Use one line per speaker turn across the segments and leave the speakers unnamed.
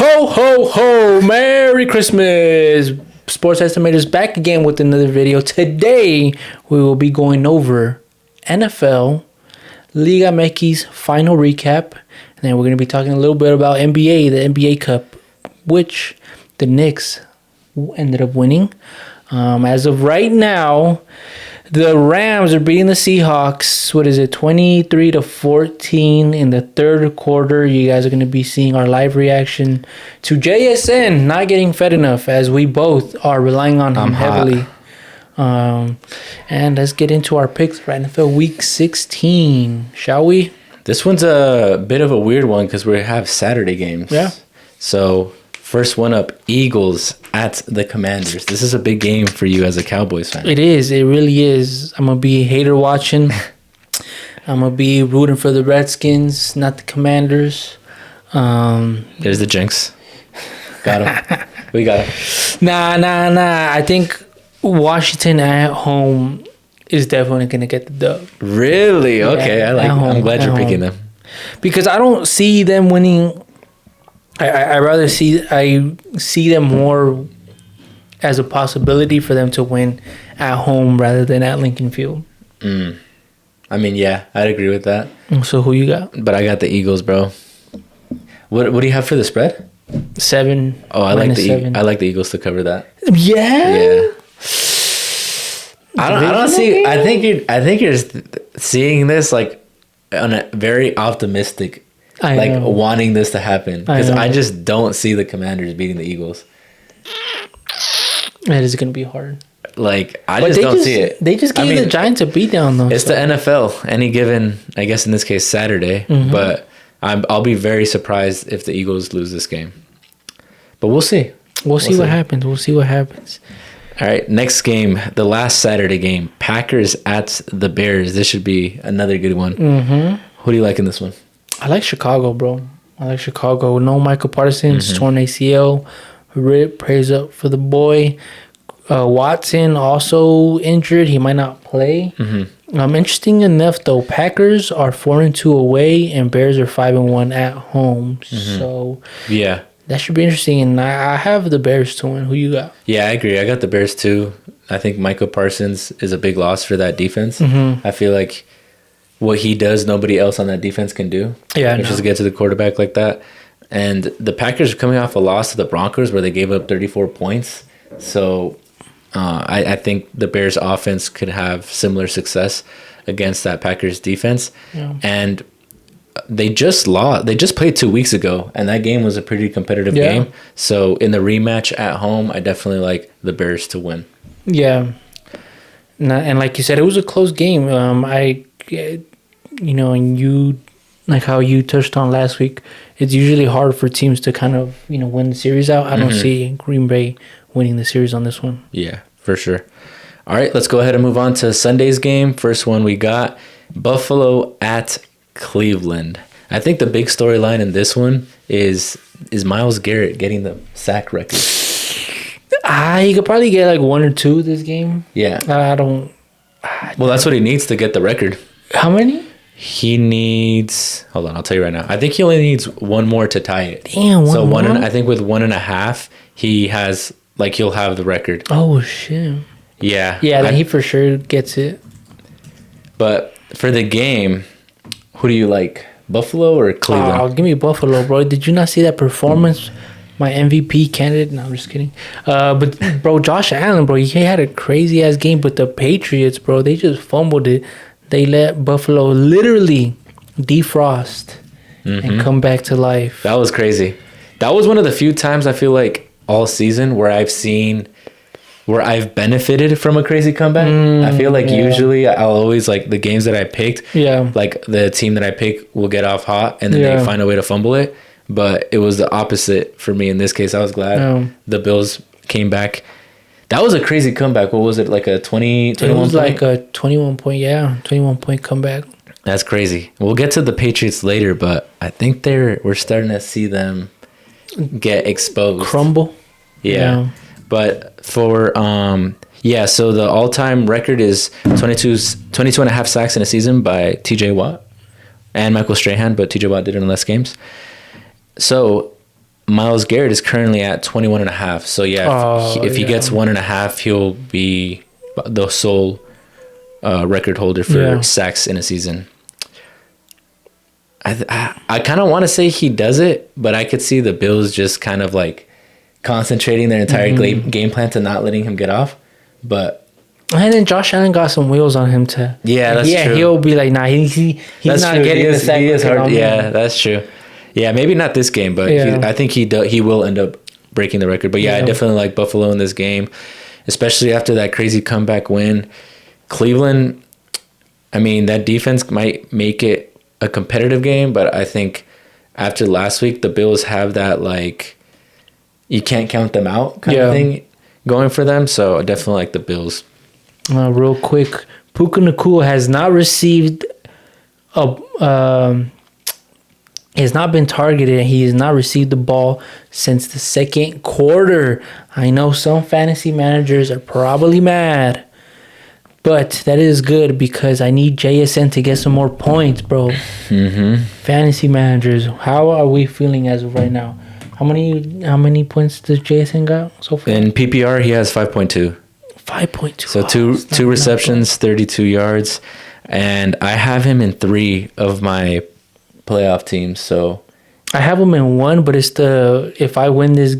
Ho, ho, ho! Merry Christmas! Sports Estimators back again with another video. Today, we will be going over NFL, Liga MX final recap. And then we're going to be talking a little bit about NBA, the NBA Cup, which the Knicks ended up winning. As of right now, the Rams are beating the Seahawks. 23-14 in the third quarter. You guys are going to be seeing our live reaction to JSN not getting fed enough, as we both are relying on him heavily. And let's get into our picks for NFL Week 16, shall we?
This one's a bit of a weird one because we have Saturday games.
Yeah.
So first one up, Eagles at the Commanders. This is a big game for you as a Cowboys fan.
It is. It really is. I'm going to be hater watching. I'm going to be rooting for the Redskins, not the Commanders.
There's the jinx. Got him. We got him.
Nah. I think Washington at home is definitely going to get the dub.
Really? Okay.
Yeah,
I'm glad you're picking them.
Because I don't see them winning. I rather see them more as a possibility for them to win at home rather than at Lincoln Field.
I mean, yeah, I'd agree with that.
So who you got?
But I got the Eagles, bro. What do you have for the spread?
7.
Oh, I like the Eagles to cover that.
Yeah.
I don't see. I think you're seeing this like on a very optimistic. Wanting this to happen because I just don't see the Commanders beating the Eagles.
That is going to be hard.
I don't see it.
They just gave the Giants a beatdown though.
It's the NFL. Any given, I guess in this case Saturday, but I'll be very surprised if the Eagles lose this game. But we'll see.
We'll see what happens. We'll see what happens.
All right, next game, the last Saturday game, Packers at the Bears. This should be another good one. Who do you like in this one?
I like Chicago, bro. I like Chicago. No Michael Parsons, torn ACL. Rip, praise up for the boy. Watson also injured. He might not play. Interesting enough, though, Packers are 4-2 away and Bears are 5-1 at home. So
yeah, that
should be interesting. And I have the Bears to win. Who you got?
Yeah, I agree. I got the Bears too. I think Michael Parsons is a big loss for that defense. I feel like what he does, nobody else on that defense can do. Yeah, just get to the quarterback like that. And the Packers are coming off a loss to the Broncos where they gave up 34 points. So I think the Bears offense could have similar success against that Packers defense. Yeah. And they just lost. They just played 2 weeks ago, and that game was a pretty competitive game. So in the rematch at home, I definitely like the Bears to win. Yeah.
And like you said, it was a close game. And you, like how you touched on last week, it's usually hard for teams to kind of, win the series out. I don't see Green Bay winning the series on this one.
Yeah, for sure. All right, let's go ahead and move on to Sunday's game. First one we got, Buffalo at Cleveland. I think the big storyline in this one is Myles Garrett getting the sack record.
He could probably get like 1 or 2 this game.
Yeah.
Well,
that's what he needs to get the record.
How many?
He needs. Hold on, I'll tell you right now. I think he only needs 1 more to tie it.
Damn, one more?
I think with 1.5, he has he'll have the record.
Oh shit.
Yeah.
Yeah, then he for sure gets it.
But for the game, who do you like, Buffalo or Cleveland?
Oh, give me Buffalo, bro. Did you not see that performance? My MVP candidate. No, I'm just kidding. But bro, Josh Allen, bro, he had a crazy ass game. But the Patriots, bro, they just fumbled it. They let Buffalo literally defrost and come back to life.
That was crazy. That was one of the few times I feel like all season where I've benefited from a crazy comeback. I feel like usually I'll always like the games that I picked. Yeah. Like the team that I pick will get off hot and then they find a way to fumble it. But it was the opposite for me in this case. I was glad the Bills came back. That was a crazy comeback. What was it, like a 21 point? It was
like a 21 point comeback.
That's crazy. We'll get to the Patriots later, but I think we're starting to see them get exposed.
Crumble.
Yeah. But for, so the all-time record is 22 and a half sacks in a season by TJ Watt and Michael Strahan, but TJ Watt did it in less games. So Myles Garrett is currently at 21.5. So yeah, if he gets 1.5, he'll be the sole record holder for sacks in a season. I kind of want to say he does it, but I could see the Bills just kind of like concentrating their entire game plan to not letting him get off. But
and then Josh Allen got some wheels on him to.
Yeah, that's true.
He'll be like, nah, he's not
true.
getting the sack.
He is hard. Yeah, that's true. Yeah, maybe not this game, but I think he will end up breaking the record. But yeah, I definitely like Buffalo in this game, especially after that crazy comeback win. Cleveland, I mean, that defense might make it a competitive game, but I think after last week, the Bills have that, like, you can't count them out kind of thing going for them. So I definitely like the Bills.
Real quick, Puka Nacua has not received he has not been targeted. He has not received the ball since the second quarter. I know some fantasy managers are probably mad, but that is good because I need JSN to get some more points, bro. Fantasy managers, how are we feeling as of right now? How many points does JSN got so far?
In PPR, he has 5.2.
5.2.
So two receptions, 32 yards, and I have him in 3 of my playoff teams. So
I have him in 1, but if I win this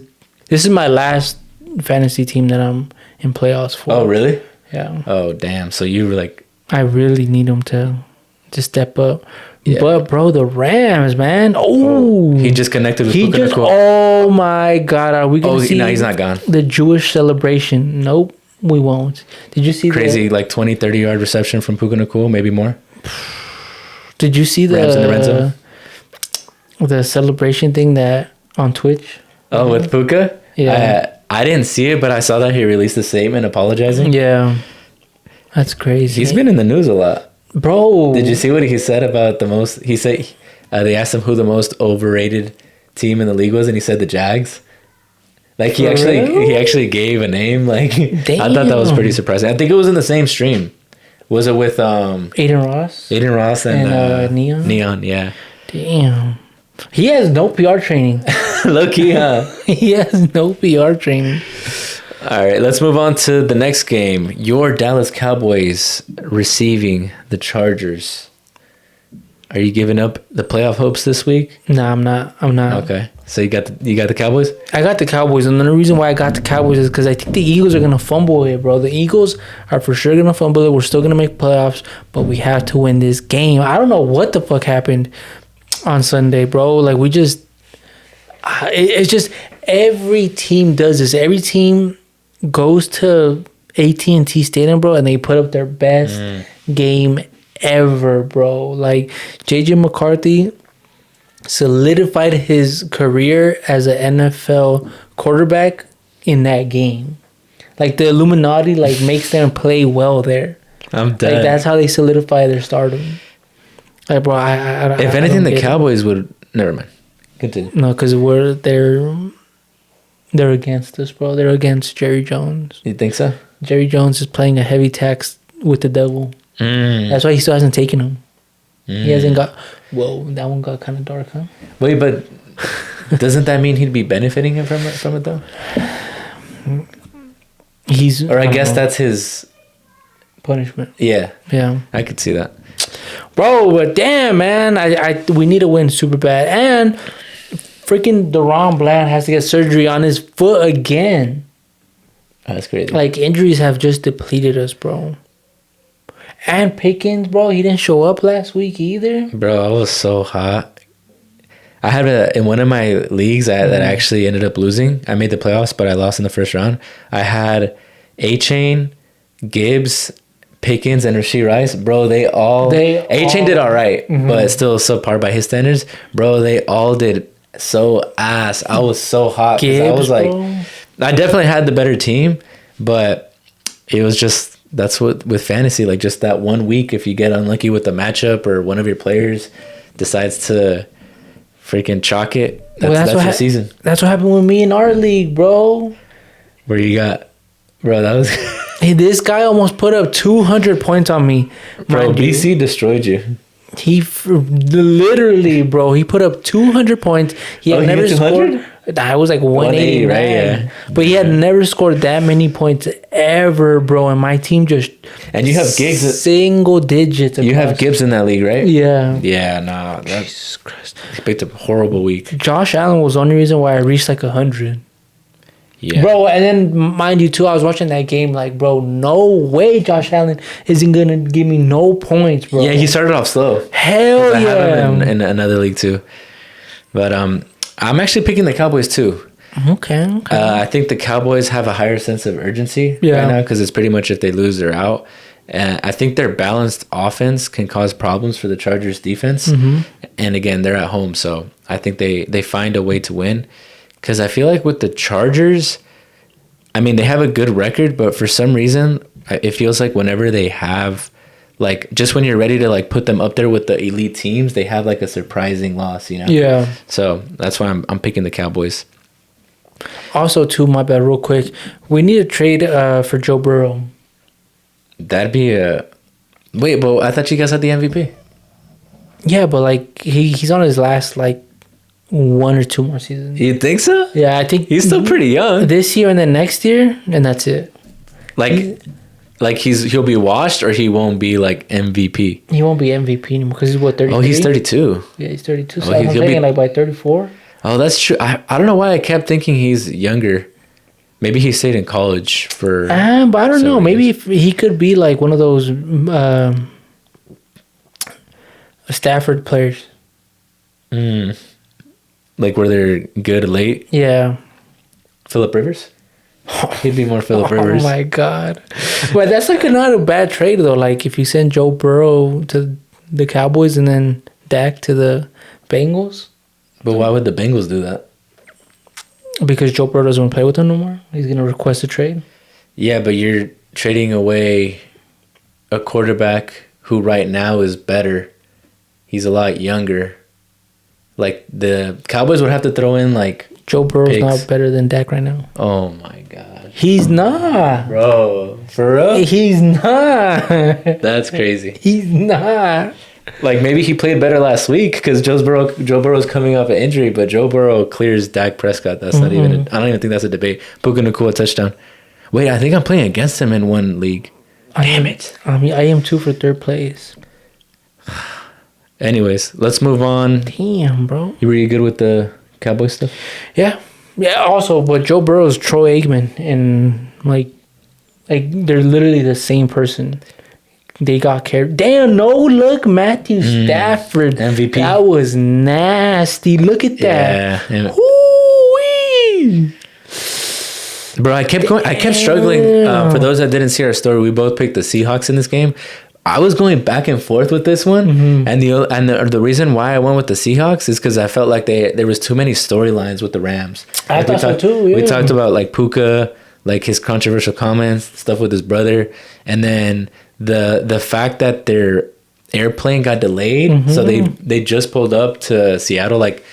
is my last fantasy team that I'm in playoffs for.
Oh, really?
Yeah.
Oh, damn. So you were like...
I really need him to step up.
Yeah.
But, bro, the Rams, man. Oh.
He just connected with Puka Nacua.
Oh, my God. Are we going to see...
No, he's not gone.
The Jewish celebration? Nope, we won't. Did you see
crazy, like 20, 30-yard reception from Puka Nacua, maybe more?
Did you see
Rams in the red zone?
The celebration thing that on Twitch?
Oh, with Puka?
Yeah.
I didn't see it, but I saw that he released a statement apologizing.
Yeah. That's crazy.
He's been in the news a lot.
Bro.
Did you see what he said about the most... He said... they asked him who the most overrated team in the league was, and he said the Jags. Like, he actually gave a name. Like,
damn.
I thought that was pretty surprising. I think it was in the same stream. Was it with...
Aiden Ross?
Aiden Ross and
Neon?
Neon, yeah.
Damn. He has no PR training.
Low-key, huh?
He has no PR training.
All right, let's move on to the next game. Your Dallas Cowboys receiving the Chargers. Are you giving up the playoff hopes this week?
No, I'm not.
Okay, so you got the Cowboys?
I got the Cowboys, and the reason why I got the Cowboys is because I think the Eagles are gonna fumble it, bro. The Eagles are for sure gonna fumble it. We're still gonna make playoffs, but we have to win this game. I don't know what the fuck happened on Sunday, bro. Like, we just, it's just every team does this. Every team goes to AT&T Stadium, bro, and they put up their best game ever, bro. Like, JJ McCarthy solidified his career as an NFL quarterback in that game. Like, the Illuminati makes them play well there.
I'm dead.
Like, that's how they solidify their stardom. Like, bro, I
if anything, the Cowboys would... Never mind. Continue.
No, because they're against us, bro. They're against Jerry Jones.
You think so?
Jerry Jones is playing a heavy tax with the devil. That's why he still hasn't taken him. He hasn't got... Whoa, that one got kind of dark, huh?
Wait, but doesn't that mean he'd be benefiting him from it though? I guess that's his...
punishment.
Yeah.
Yeah.
I could see that.
Bro, but damn, man. We need to win super bad. And freaking Deron Bland has to get surgery on his foot again.
Oh, that's crazy.
Like, injuries have just depleted us, bro. And Pickens, bro, he didn't show up last week either.
Bro, I was so hot. I had in one of my leagues that actually ended up losing. I made the playoffs, but I lost in the first round. I had A-Chain, Gibbs, Pickens, and Rashee Rice. Bro, A-Chain did all right, but still subpar by his standards. Bro, they all did so ass. I was so hot.
Gibbs,
I was like,
bro.
I definitely had the better team, but it was just... That's what with fantasy, like, just that 1 week, if you get unlucky with the matchup or one of your players decides to freaking chalk it, that's your season. That's
what happened with me in our league, bro.
Where you got, bro, that was...
Hey, this guy almost put up 200 points on me.
Bro, BC destroyed you.
He literally, bro, he put up 200 points. He had never scored. That was like 180,
right?
Yeah. But he had never scored that many points ever, bro. And my team just
and you have Giggs
single digits.
You have Gibbs in that league, right?
Yeah.
Yeah, nah. Jesus Christ. He picked up a horrible week.
Josh Allen was the only reason why I reached like 100. Yeah. Bro, and then mind you too, I was watching that game like, bro, no way Josh Allen isn't gonna give me no points, bro.
Yeah, he started off slow.
Hell yeah. I have him
in another league too. But I'm actually picking the Cowboys too.
Okay.
I think the Cowboys have a higher sense of urgency right now because it's pretty much if they lose, they're out. I think their balanced offense can cause problems for the Chargers defense. Mm-hmm. And again, they're at home, so I think they find a way to win. Because I feel like with the Chargers, I mean, they have a good record, but for some reason, it feels like whenever they have, like, just when you're ready to, like, put them up there with the elite teams, they have, like, a surprising loss, you know?
Yeah.
So that's why I'm picking the Cowboys.
Also, too, my bad, real quick, we need to trade for Joe Burrow.
That'd be a... Wait, but I thought you guys had the MVP.
Yeah, but, like, he's on his last, like, 1 or 2 more seasons.
You think so?
Yeah, I think
he's still pretty young.
This year and then next year, and that's it.
Like he'll be washed, or he won't be like MVP.
He won't be MVP anymore because he's what 33.
Oh, he's 32.
Yeah, he's 32. So I'm thinking like by 34.
Oh, that's true. I don't know why I kept thinking he's younger. Maybe he stayed in college for.
But I don't know. Maybe if he could be like one of those Stafford players.
Like where they're good late?
Yeah.
Phillip Rivers? He'd be more Phillip Rivers.
Oh my God. But that's like not a bad trade though. Like if you send Joe Burrow to the Cowboys and then Dak to the Bengals.
But why would the Bengals do that?
Because Joe Burrow doesn't want to play with them no more. He's going to request a trade.
Yeah, but you're trading away a quarterback who right now is better. He's a lot younger. Like, the Cowboys would have to throw in, like,
Joe Burrow's not better than Dak right now.
Oh, my God.
He's not.
Bro, for real?
He's not.
That's crazy.
He's not.
Like, maybe he played better last week because Joe Burrow's coming off an injury, but Joe Burrow clears Dak Prescott. That's not even... I don't even think that's a debate. Puka Nacua touchdown. Wait, I think I'm playing against him in one league. Damn it.
I mean, I am too for third place.
Anyways, let's move on.
Damn, bro.
You really good with the Cowboy stuff?
Yeah. Yeah, also, but Joe Burrow's Troy Aikman, and, like they're literally the same person. They got carried. Damn, no, look, Matthew Stafford.
MVP.
That was nasty. Look at that.
Yeah.
Woo-wee.
Bro, I kept struggling. For those that didn't see our story, we both picked the Seahawks in this game. I was going back and forth with this one, and the reason why I went with the Seahawks is because I felt like there was too many storylines with the Rams.
I thought so too. Yeah.
We talked about like Puka, like his controversial comments, stuff with his brother, and then the fact that their airplane got delayed, so they just pulled up to Seattle like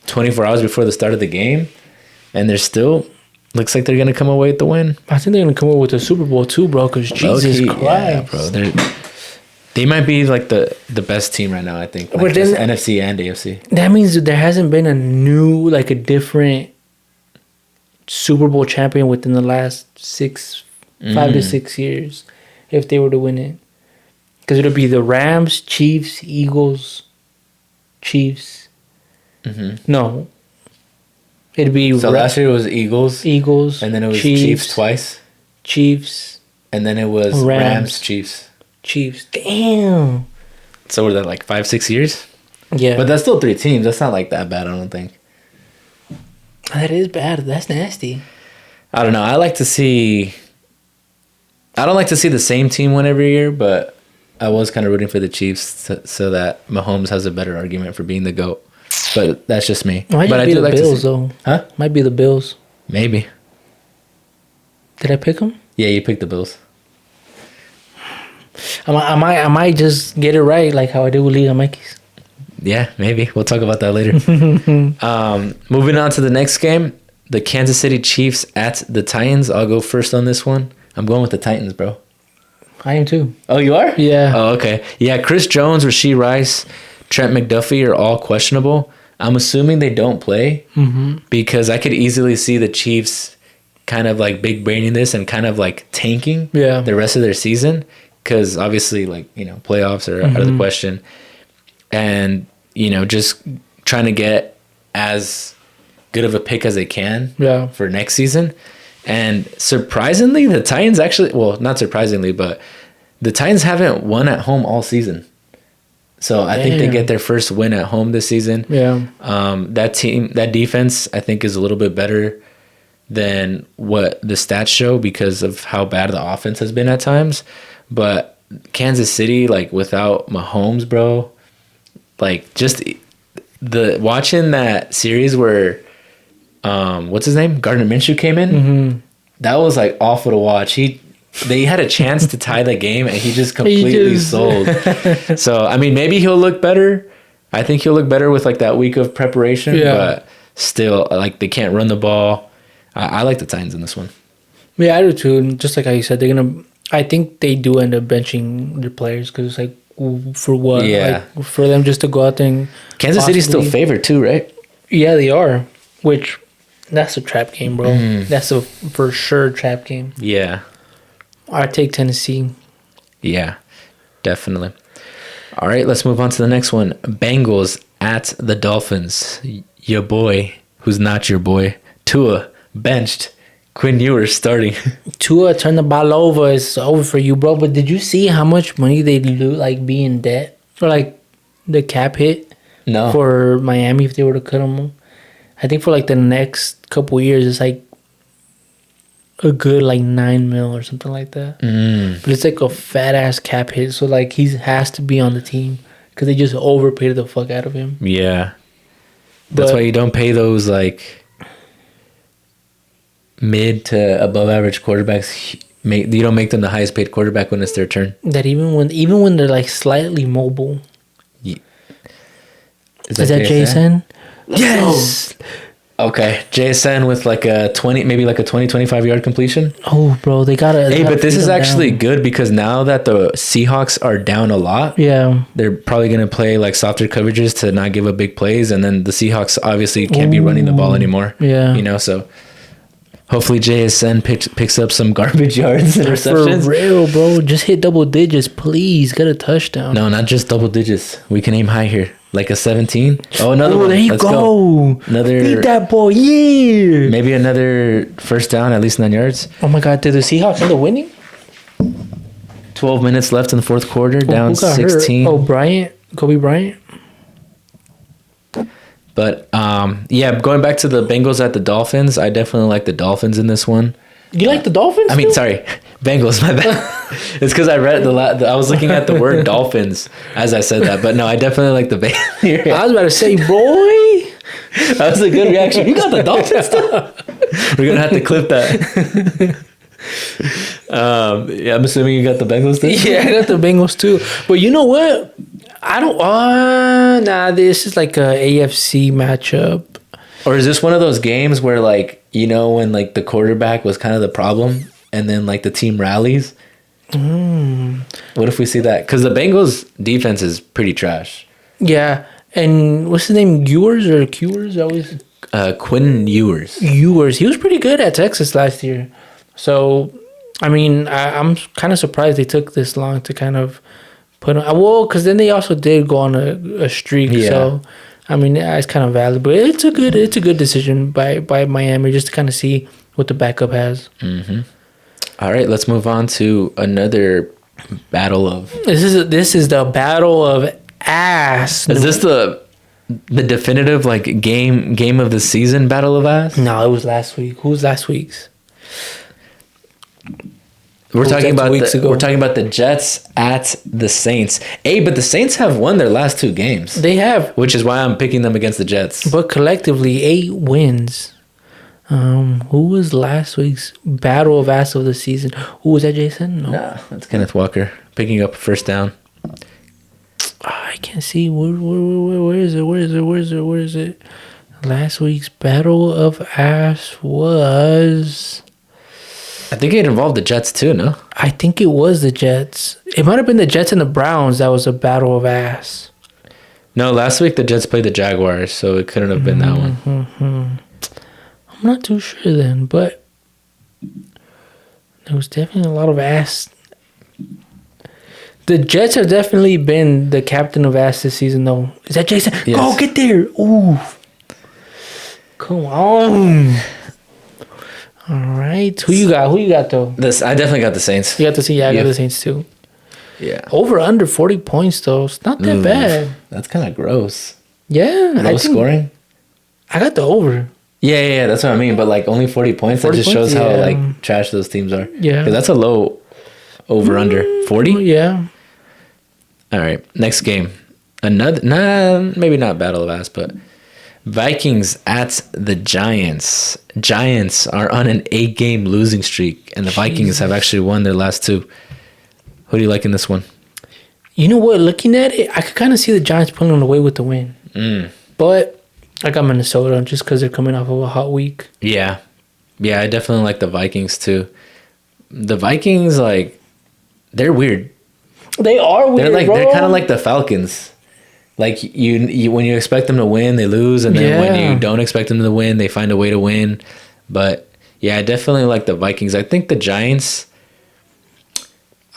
24 hours before the start of the game, and they're still. Looks like they're gonna come away with the win.
I think they're gonna come away with the Super Bowl too, bro. Because Jesus Christ,
yeah, bro, they might be like the best team right now. I think, like NFC and AFC.
That means that there hasn't been a different Super Bowl champion within the last 5 to 6 years. If they were to win it, because it'll be the Rams, Chiefs, Eagles, Chiefs. No. It'd be
last year it was Eagles, and then it was Chiefs twice, and then it was Rams,
Chiefs. Damn.
So were that like 5-6 years?
Yeah,
but that's still 3 teams. That's not like that bad. I don't think.
That is bad. That's nasty.
I don't know. I don't like to see the same team win every year, but I was kind of rooting for the Chiefs so that Mahomes has a better argument for being the GOAT. But that's just me.
Might be the Bills, though.
Huh?
Might be the Bills.
Maybe.
Did I pick them? Yeah,
you picked the Bills.
I might just get it right, like how I did with Liga MX.
Yeah, maybe. We'll talk about that later. Moving on to the next game, the Kansas City Chiefs at the Titans. I'll go first on this one. I'm going with the Titans, bro.
I am too.
Oh, you are?
Yeah.
Oh, okay. Yeah, Chris Jones, Rashee Rice, Trent McDuffie are all questionable. I'm assuming they don't play because I could easily see the Chiefs kind of like big braining this and kind of like tanking the rest of their season because obviously like, you know, playoffs are out of the question and, you know, just trying to get as good of a pick as they can for next season. And surprisingly, the Titans actually, well, not surprisingly, but the Titans haven't won at home all season. So I think they get their first win at home this season. Yeah. That defense, I think, is a little bit better than what the stats show because of how bad the offense has been at times. But Kansas City, like without Mahomes, bro, like just watching that series where what's his name? Gardner Minshew came in. That was like awful to watch. They had a chance to tie the game and he just completely sold. So I mean, maybe he'll look better. I think he'll look better with like that week of preparation. But still, like they can't run the ball. I like the Titans in this one.
Yeah, I do too. And just like how you said, I think they do end up benching their players because it's like for what?
Yeah,
like, for them just to go out there and
Kansas City's still favored too, right?
Yeah, they are. Which that's a trap game, bro. That's a for sure trap game.
Yeah.
I take Tennessee.
Yeah, definitely. All right, let's move on to the next one. Bengals at the Dolphins. Your boy, who's not your boy, Tua, benched. Quinn Ewers starting.
Tua turned the ball over. It's over for you, bro. But did you see how much money they lose, like, be in debt? Or, like, the cap hit?
No.
For Miami if they were to cut them. I think for, like, the next couple years, it's, like, a good, like, $9 million or something like that. But it's, like, a fat-ass cap hit. So, like, he has to be on the team. Because they just overpaid the fuck out of him.
Yeah. That's why you don't pay those, like, mid to above average quarterbacks. You don't make them the highest paid quarterback when it's their turn.
That even when they're, like, slightly mobile.
Yeah.
Is that Jason?
Yes. Okay, JSN with like a 25 yard completion.
Oh, bro, they gotta.
Hey, but this is actually good because now that the Seahawks are down a lot, they're probably gonna play like softer coverages to not give up big plays, and then the Seahawks obviously can't be running the ball anymore. Yeah, you know, so hopefully JSN picks up some garbage yards and receptions.
For real, bro, just hit double digits, please. Get a touchdown.
No, not just double digits. We can aim high here. Like a 17. Oh, another one.
There you go.
Another.
Beat that boy. Yeah.
Maybe another first down, at least 9 yards.
Oh my God! Did the Seahawks end up winning?
12 minutes left in the fourth quarter. Down 16.
Hurt? Oh, Kobe Bryant.
But yeah, going back to the Bengals at the Dolphins, I definitely like the Dolphins in this one.
You like the Dolphins?
I mean, sorry, Bengals. My bad. It's because I read I was looking at the word Dolphins as I said that, but no, I definitely like the Bengals.
I was about to say, boy,
that was a good reaction. You got the Dolphins still? We're gonna have to clip that. Yeah, I'm assuming you got the Bengals too.
Yeah, I got the Bengals too. But you know what? I don't. This is like a AFC matchup.
Or is this one of those games where, like, you know, when like the quarterback was kind of the problem, and then like the team rallies? What if we see that? Because the Bengals defense is pretty trash. Yeah, and what's his name? Ewers or Cures? Always. Quinn Ewers. Ewers. He was pretty good at Texas last year. So, I mean, I'm kind of surprised they took this long to kind of put on. Well, because then they also did go on a streak. Yeah. So, I mean, it's kind of valid, but it's a good decision by Miami just to kind of see what the backup has. Mm-hmm. All right, let's move on to another battle of. This is the battle of ass. Is this the definitive like game of the season battle of ass? No, it was last week. Who was last week's? We're talking about the Jets at the Saints. Hey, but the Saints have won their last 2 games. They have, which is why I'm picking them against the Jets. But collectively, 8 wins. Who was last week's battle of ass of the season? Who was that, Jason? No, nah, that's Kenneth Walker picking up a first down. I can't see where is it? Last week's battle of ass was. I think it involved the Jets too, no? I think it was the Jets. It might have been the Jets and the Browns that was a battle of ass. No, last week the Jets played the Jaguars, so it couldn't have been that one.
I'm not too sure then, but there was definitely a lot of ass. The Jets have definitely been the captain of ass this season, though. Is that Jason? Yes. Go get there. Ooh. Come on. All right. Who you got, though?
I definitely got the Saints.
You got the Saints? Yeah, I got the Saints, too.
Yeah.
Over under 40 points, though. It's not that bad.
That's kind of gross.
Yeah.
Low scoring?
I got the over.
Yeah. That's what I mean. But, like, only 40 points? 40 that just shows how, like, trash those teams are.
Yeah.
Because that's a low over-under. 40?
Yeah.
All right. Next game. Maybe not Battle of Ass, but Vikings at the Giants. Giants are on an 8-game losing streak, and the Vikings have actually won their last 2. Who do you like in this one?
You know what? Looking at it, I could kind of see the Giants pulling away with the win. But I got Minnesota just because they're coming off of a hot week.
Yeah. Yeah, I definitely like the Vikings, too. The Vikings, like, they're weird.
They are weird,
they're kind of like the Falcons. Like, you when you expect them to win, they lose. And then when you don't expect them to win, they find a way to win. But, yeah, I definitely like the Vikings. I think the Giants...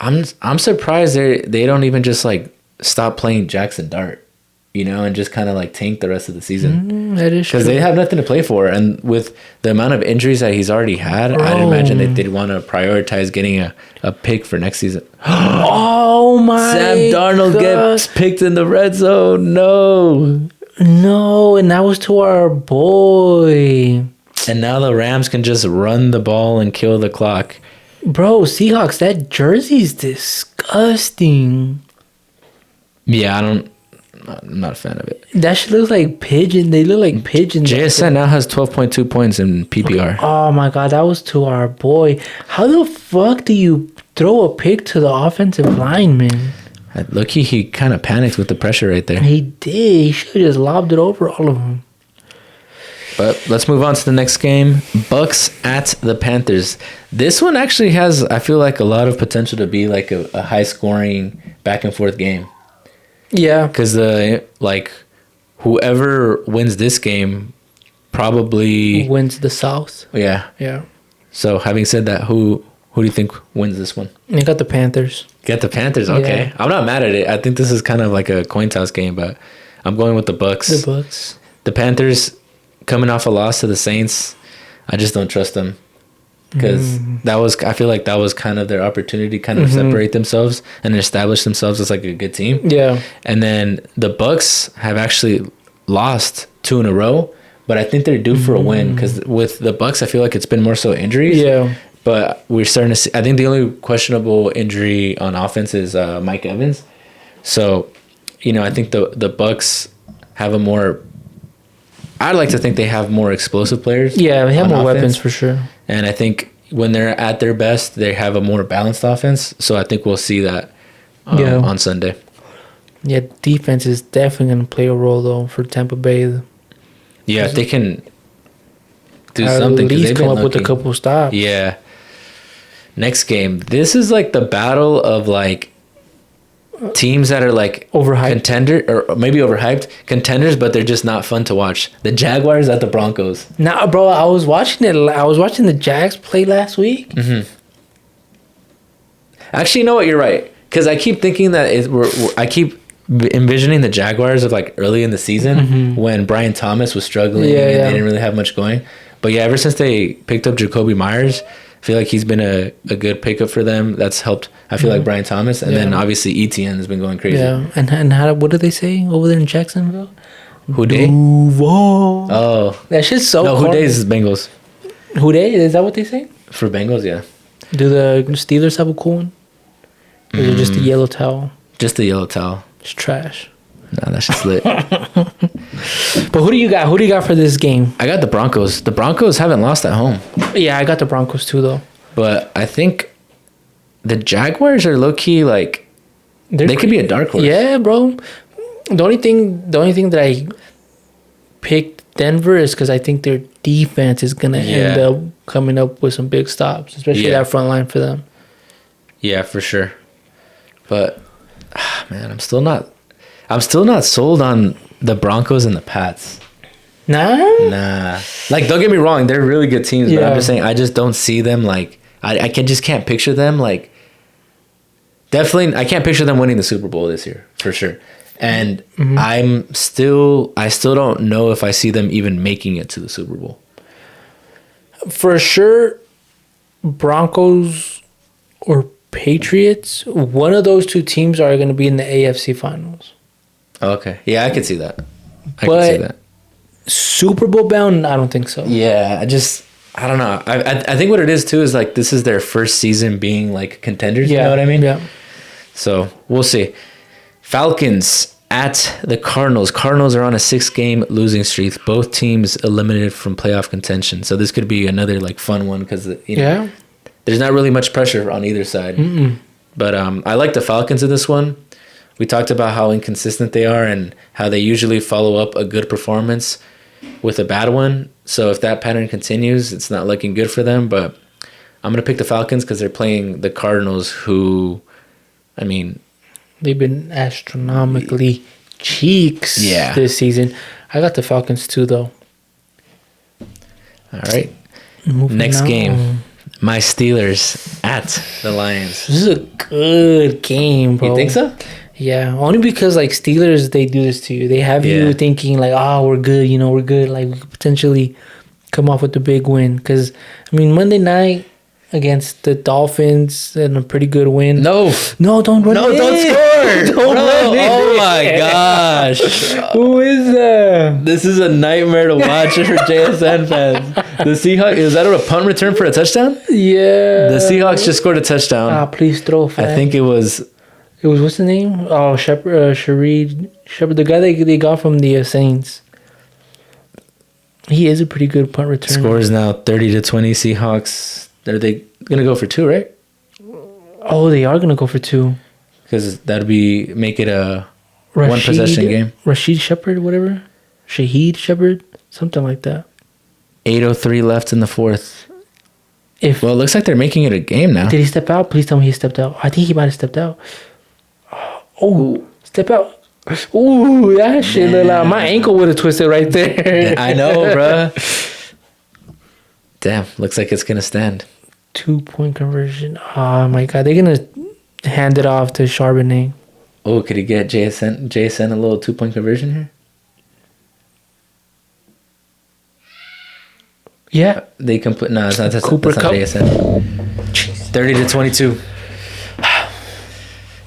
I'm surprised they don't even just like stop playing Jackson Dart, and just kind of like tank the rest of the season.
That is true.
Because they have nothing to play for, and with the amount of injuries that he's already had, I'd imagine that they'd want to prioritize getting a pick for next season.
Oh my!
Sam Darnold gets picked in the red zone. No,
and that was to our boy.
And now the Rams can just run the ball and kill the clock.
Bro, Seahawks, that jersey's disgusting.
Yeah, I'm not a fan of it.
That shit looks like pigeon. They look like pigeons.
JSN now has 12.2 points in PPR.
Oh my God, that was to our boy. How the fuck do you throw a pick to the offensive lineman?
Look, he kind of panicked with the pressure right there.
He did. He should have just lobbed it over all of them.
But let's move on to the next game. Bucks at the Panthers. This one actually has, I feel like, a lot of potential to be like a high-scoring back-and-forth game.
Yeah.
Because whoever wins this game probably...
wins the South.
Yeah.
Yeah.
So having said that, who do you think wins this one?
You got the Panthers.
Got the Panthers? Okay. Yeah. I'm not mad at it. I think this is kind of like a coin toss game, but I'm going with the Bucks.
The Bucks.
The Panthers... coming off a loss to the Saints, I just don't trust them because I feel like that was kind of their opportunity to kind of separate themselves and establish themselves as like a good team.
Yeah.
And then the Bucks have actually lost 2 in a row, but I think they're due for a win because with the Bucks, I feel like it's been more so injuries.
Yeah.
But we're starting to see, I think the only questionable injury on offense is Mike Evans. So, I think the Bucks have a more... I'd like to think they have more explosive players.
Yeah, they have more weapons for sure.
And I think when they're at their best, they have a more balanced offense. So I think we'll see that on Sunday.
Yeah, defense is definitely going to play a role, though, for Tampa Bay.
Yeah, if they can do something.
At least come up with a couple stops.
Yeah. Next game. This is like the battle of like teams that are like
overhyped
contender or maybe overhyped contenders, but they're just not fun to watch. The Jaguars at the Broncos.
Nah, bro, I was watching it. I was watching the Jags play last week.
Actually, you know what? You're right, because I keep thinking that I keep envisioning the Jaguars of like early in the season when Brian Thomas was struggling and they didn't really have much going. But yeah, ever since they picked up Jacoby Myers, I feel like he's been a good pickup for them. That's helped. I feel like Brian Thomas, and then obviously ETN has been going crazy.
Yeah, and what do they say over there in Jacksonville?
Houday?
Duval.
Oh,
that shit's so.
No, Houday is Bengals.
Houday, is that what they say?
For Bengals, yeah.
Do the Steelers have a cool one? Or is it just a yellow towel?
Just a yellow towel.
It's trash.
Nah, that's just lit.
But who do you got? Who do you got for this game?
I got the Broncos. The Broncos haven't lost at home.
Yeah, I got the Broncos too, though.
But I think the Jaguars are low-key, like, they could be a dark horse.
Yeah, bro. The only thing that I picked Denver is because I think their defense is going to end up coming up with some big stops, especially that front line for them.
Yeah, for sure. But, man, I'm still not... I'm still not sold on the Broncos and the Pats. Nah. Like, don't get me wrong, they're really good teams, but I'm just saying, I just don't see them like. I can't picture them like. Definitely, I can't picture them winning the Super Bowl this year for sure. And I still don't know if I see them even making it to the Super Bowl.
For sure, Broncos or Patriots, one of those two teams are going to be in the AFC Finals.
Okay. Yeah, I could see that. I could see that.
Super Bowl bound, I don't think so.
Yeah, I don't know. I think what it is too is like this is their first season being like contenders. You know what I mean?
Yeah.
So we'll see. Falcons at the Cardinals. Cardinals are on a 6-game losing streak. Both teams eliminated from playoff contention. So this could be another like fun one because there's not really much pressure on either side. But I like the Falcons in this one. We talked about how inconsistent they are and how they usually follow up a good performance with a bad one. So if that pattern continues, it's not looking good for them. But I'm going to pick the Falcons because they're playing the Cardinals who, I mean...
They've been astronomically cheeks this season. I got the Falcons too, though.
All right. Next game. My Steelers at the Lions.
This is a good game, bro.
You think so?
Yeah, only because like Steelers, they do this to you. They have you thinking like, we're good, we're good. Like we could potentially come off with a big win. Because I mean, Monday night against the Dolphins and a pretty good win.
No,
don't run.
No, don't score. Don't run. Oh my gosh,
who is that?
This is a nightmare to watch for JSN fans. The Seahawks, is that a punt return for a touchdown?
Yeah,
the Seahawks just scored a touchdown.
Please throw fast.
I think it was.
What's the name? Oh, Shareed Shepard, the guy they got from the Saints. He is a pretty good punt return.
Score is now 30-20 Seahawks. Are they going to go for 2, right?
Oh, they are going to go for 2.
Because that'd make it a one possession game.
Rashid Shepard, whatever. Shaheed Shepard, something like that.
8:03 left in the fourth. Well, it looks like they're making it a game now.
Did he step out? Please tell me he stepped out. I think he might have stepped out. Oh, step out. Ooh, that shit look like my ankle would have twisted right there.
I know, bro. Damn, looks like it's going to stand.
2-point conversion. Oh, my God. They're going to hand it off to Charbonnet.
Oh, could he get JSN a little 2-point conversion here?
Yeah.
They can put... No, it's not
Cooper
Cup. JSN. 30-22.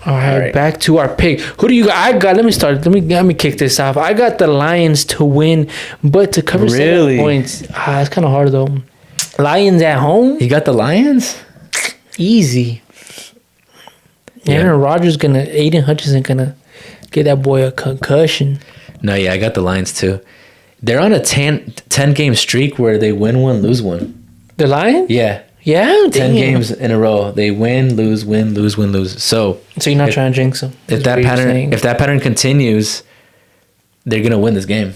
All right, back to our pick. Who do you got? I got. Let me start. Let me kick this off. I got the Lions to win, but to cover 7 points. It's kind of hard though. Lions at home.
You got the Lions?
Easy. Yeah. Aaron Rodgers Aiden Hutchinson gonna get that boy a concussion.
No, yeah, I got the Lions too. They're on a 10-game streak where they win 1, lose 1.
The Lions?
Yeah.
Yeah,
10 games in a row. They win, lose, win, lose, win, lose. So
you're not trying to jinx them.
If that pattern continues, they're gonna win this game.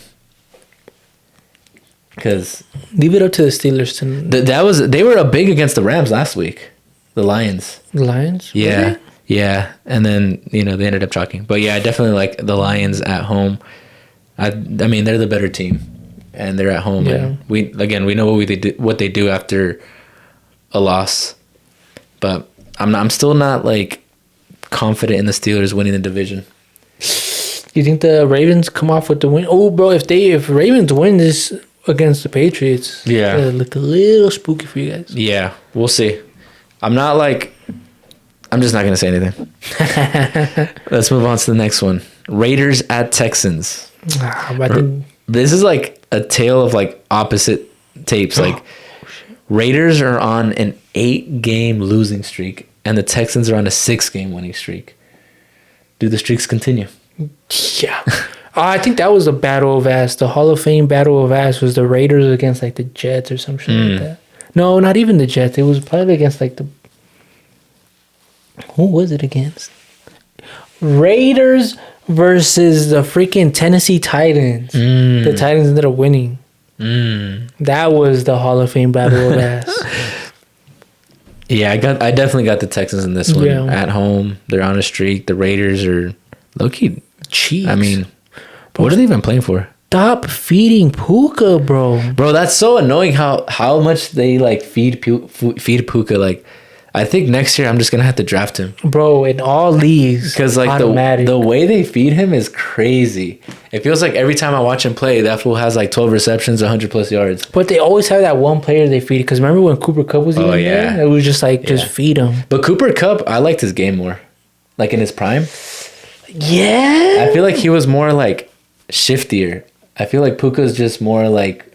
Because
leave it up to the Steelers to.
They were big against the Rams last week. The Lions.
The Lions.
Yeah,
really?
yeah. And then they ended up chalking. But yeah, I definitely like the Lions at home. I mean they're the better team, and they're at home.
Yeah.
And we know what they do after a loss, but I'm still not like confident in the Steelers winning the division.
You think the Ravens come off with the win? Oh, bro, if Ravens win this against the Patriots, it'll look a little spooky for you guys.
Yeah, we'll see. I'm just not gonna say anything. Let's move on to the next one. Raiders at Texans. This is like a tale of like opposite tapes. Like Raiders are on an 8-game losing streak, and the Texans are on a 6-game winning streak. Do the streaks continue?
Yeah. I think that was the Battle of Ass. The Hall of Fame Battle of Ass was the Raiders against like the Jets or some shit like that. No, not even the Jets. It was probably against like the... Who was it against? Raiders versus the freaking Tennessee Titans. The Titans ended up winning. That was the Hall of Fame Battle of Ass.
Yeah, I definitely got the Texans in this one. Yeah. At home, they're on a streak. The Raiders are low-key
cheeks.
I mean, what are they even playing for?
Stop feeding Puka, bro.
Bro, that's so annoying how much they like feed Puka. Like, I think next year I'm just gonna have to draft him,
bro, in all leagues.
Because like the way they feed him is crazy. It feels like every time I watch him play, that fool has like 12 receptions, 100+ yards.
But they always have that one player they feed. Because remember when Cooper Kupp was even there? It was just like just feed him.
But Cooper Kupp, I liked his game more, like in his prime.
Yeah,
I feel like he was more like shiftier. I feel like Puka's just more like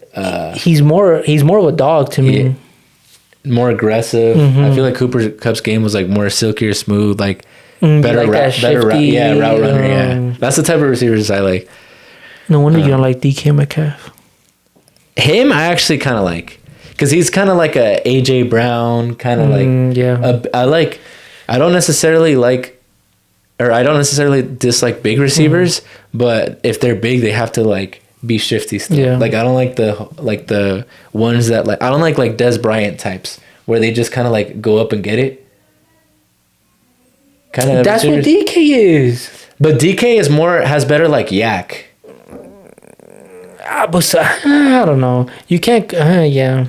he's more of a dog to me.
More aggressive. I feel like Cooper Kupp's game was like more silkier, smooth, like better route runner. Yeah, that's the type of receivers I like.
No wonder you don't like DK Metcalf.
Him, I actually kind of like, because he's kind of like a AJ Brown kind of I don't necessarily dislike big receivers, but if they're big, they have to like be shifty still. Yeah. Like I don't like the ones that like I don't like Des Bryant types where they just kind of like go up and get it. Kind of.
That's what DK is.
But DK has better like yak.
But I don't know. You can't. Yeah.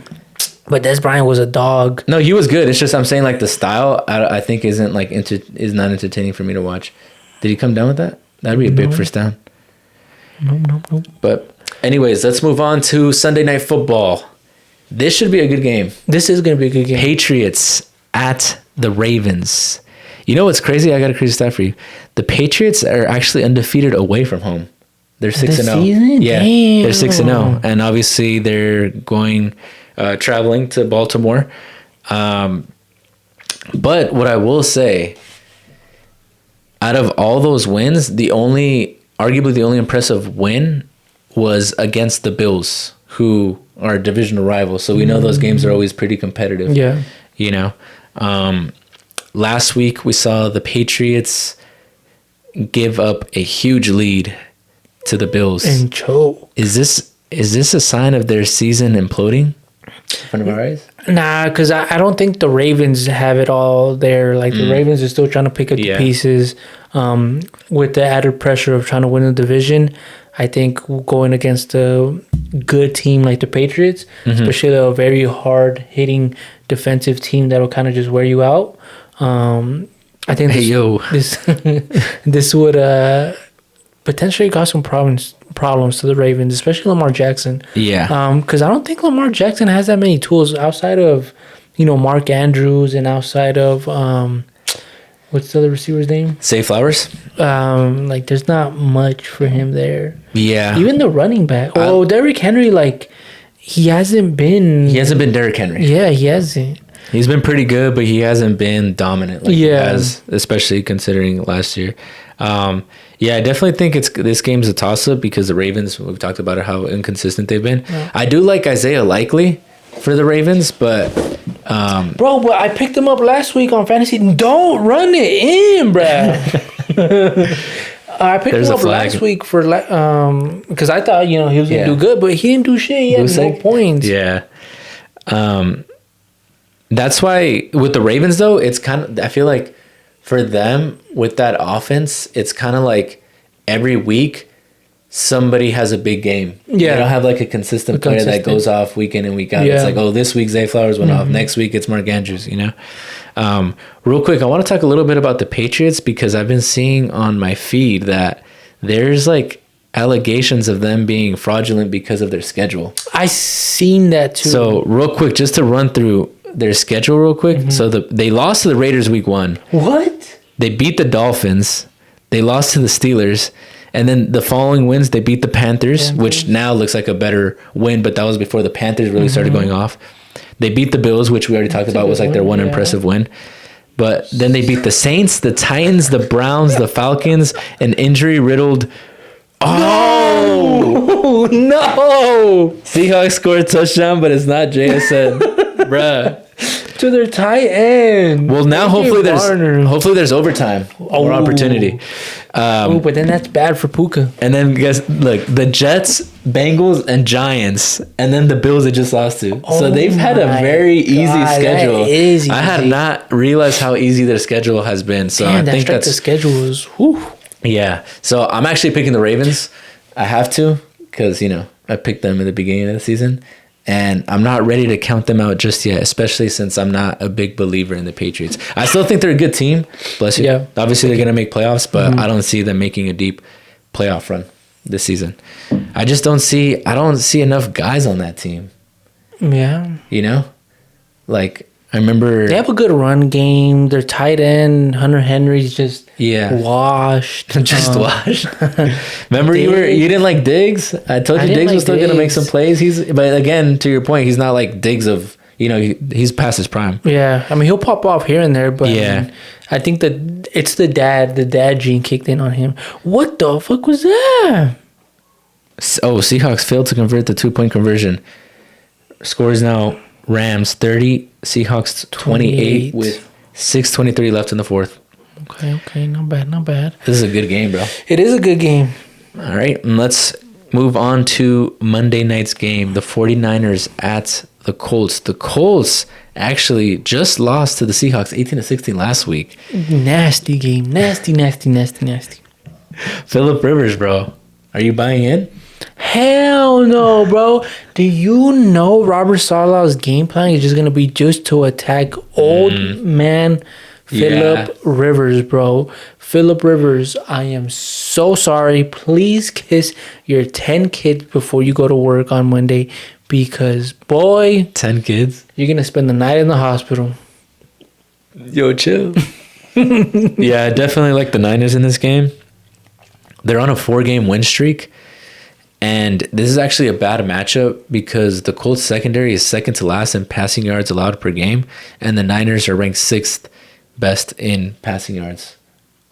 But Des Bryant was a dog.
No, he was good. It's just I'm saying like the style I think isn't like is not entertaining for me to watch. Did he come down with that? That'd be a big first down.
Nope.
But anyways, let's move on to Sunday Night Football. This should be a good game.
This is going to be a good game.
Patriots at the Ravens. You know what's crazy? I got a crazy stat for you. The Patriots are actually undefeated away from home. They're 6-0. Yeah,
damn.
They're 6-0, and obviously they're going traveling to Baltimore. But what I will say, out of all those wins, arguably the only impressive win was against the Bills, who are a divisional rival. So we know those games are always pretty competitive.
Yeah.
You know, last week we saw the Patriots give up a huge lead to the Bills
and choke.
Is this a sign of their season imploding in front of our eyes?
Nah, because I don't think the Ravens have it all there. Like the Ravens are still trying to pick up the pieces. With the added pressure of trying to win the division, I think going against a good team like the Patriots, especially a very hard hitting defensive team that'll kind of just wear you out. I think this would potentially cause some problems to the Ravens, especially Lamar Jackson.
Yeah.
Because I don't think Lamar Jackson has that many tools outside of, Mark Andrews and outside of what's the other receiver's name?
Zay Flowers.
There's not much for him there.
Yeah.
Even the running back. Derrick Henry, he hasn't been.
He hasn't been Derrick Henry.
Yeah, he hasn't.
He's been pretty good, but he hasn't been dominant he has, especially considering last year. I definitely think this game's a toss-up because the Ravens, we've talked about how inconsistent they've been. Yeah. I do like Isaiah Likely for the Ravens, but...
Bro, but I picked him up last week on fantasy. Don't run it in, bruh. I picked him up last week for because I thought, he was going to do good, but he didn't do shit. He had no points.
Yeah. That's why with the Ravens, though, it's kind of... I feel like for them, with that offense, it's kind of like every week somebody has a big game. Yeah. They don't have a consistent player that goes off week in and week out. Yeah. It's this week Zay Flowers went off. Next week it's Mark Andrews, Real quick, I want to talk a little bit about the Patriots because I've been seeing on my feed that there's allegations of them being fraudulent because of their schedule.
I seen that too.
So real quick, just to run through their schedule real quick. So they lost to the Raiders week 1.
What?
They beat the Dolphins. They lost to the Steelers. And then the following wins, they beat the Panthers, which now looks like a better win, but that was before the Panthers really started going off. They beat the Bills, which we already talked about was their one impressive win. But then they beat the Saints, the Titans, the Browns, the Falcons, an injury-riddled... Oh! No! Seahawks scored a touchdown, but it's not JSN. Bruh.
To their tight end.
Well, now hopefully there's overtime or opportunity.
But then that's bad for Puka.
And then the Jets, Bengals, and Giants, and then the Bills they just lost to. So they've had a very easy schedule. That is easy. I had not realized how easy their schedule has been. So I think
the schedule is. Whew.
Yeah. So I'm actually picking the Ravens. I have to because, I picked them in the beginning of the season. And I'm not ready to count them out just yet, especially since I'm not a big believer in the Patriots. I still think they're a good team. Bless you. Yeah. Obviously, they're going to make playoffs, but I don't see them making a deep playoff run this season. I just don't see enough guys on that team.
Yeah.
Like, I remember...
They have a good run game. Their tight end, Hunter Henry's just washed.
Just washed. Remember you didn't like Diggs? I told you Diggs was still going to make some plays. But again, to your point, he's not like Diggs of, he's past his prime.
Yeah. I mean, he'll pop off here and there, but I think that it's the dad gene kicked in on him. What the fuck was that?
Oh, Seahawks failed to convert the 2-point conversion. Score is now Rams 30, Seahawks 28 with 6:23 left in the fourth.
Okay, not bad.
This is a good game, bro.
It is a good game.
All right, and let's move on to Monday night's game. The 49ers at the Colts. The Colts actually just lost to the Seahawks 18-16 last week.
Nasty game. Nasty.
Phillip Rivers, bro. Are you buying in?
Hell no, bro. Do you know Robert Saleh's game plan is just going to be just to attack old man Phillip Rivers, bro. Phillip Rivers, I am so sorry. Please kiss your 10 kids before you go to work on Monday because, boy...
10 kids?
You're going to spend the night in the hospital.
Yo, chill. Yeah, I definitely like the Niners in this game. They're on a 4-game win streak. And this is actually a bad matchup because the Colts secondary is second to last in passing yards allowed per game. And the Niners are ranked 6th best in passing yards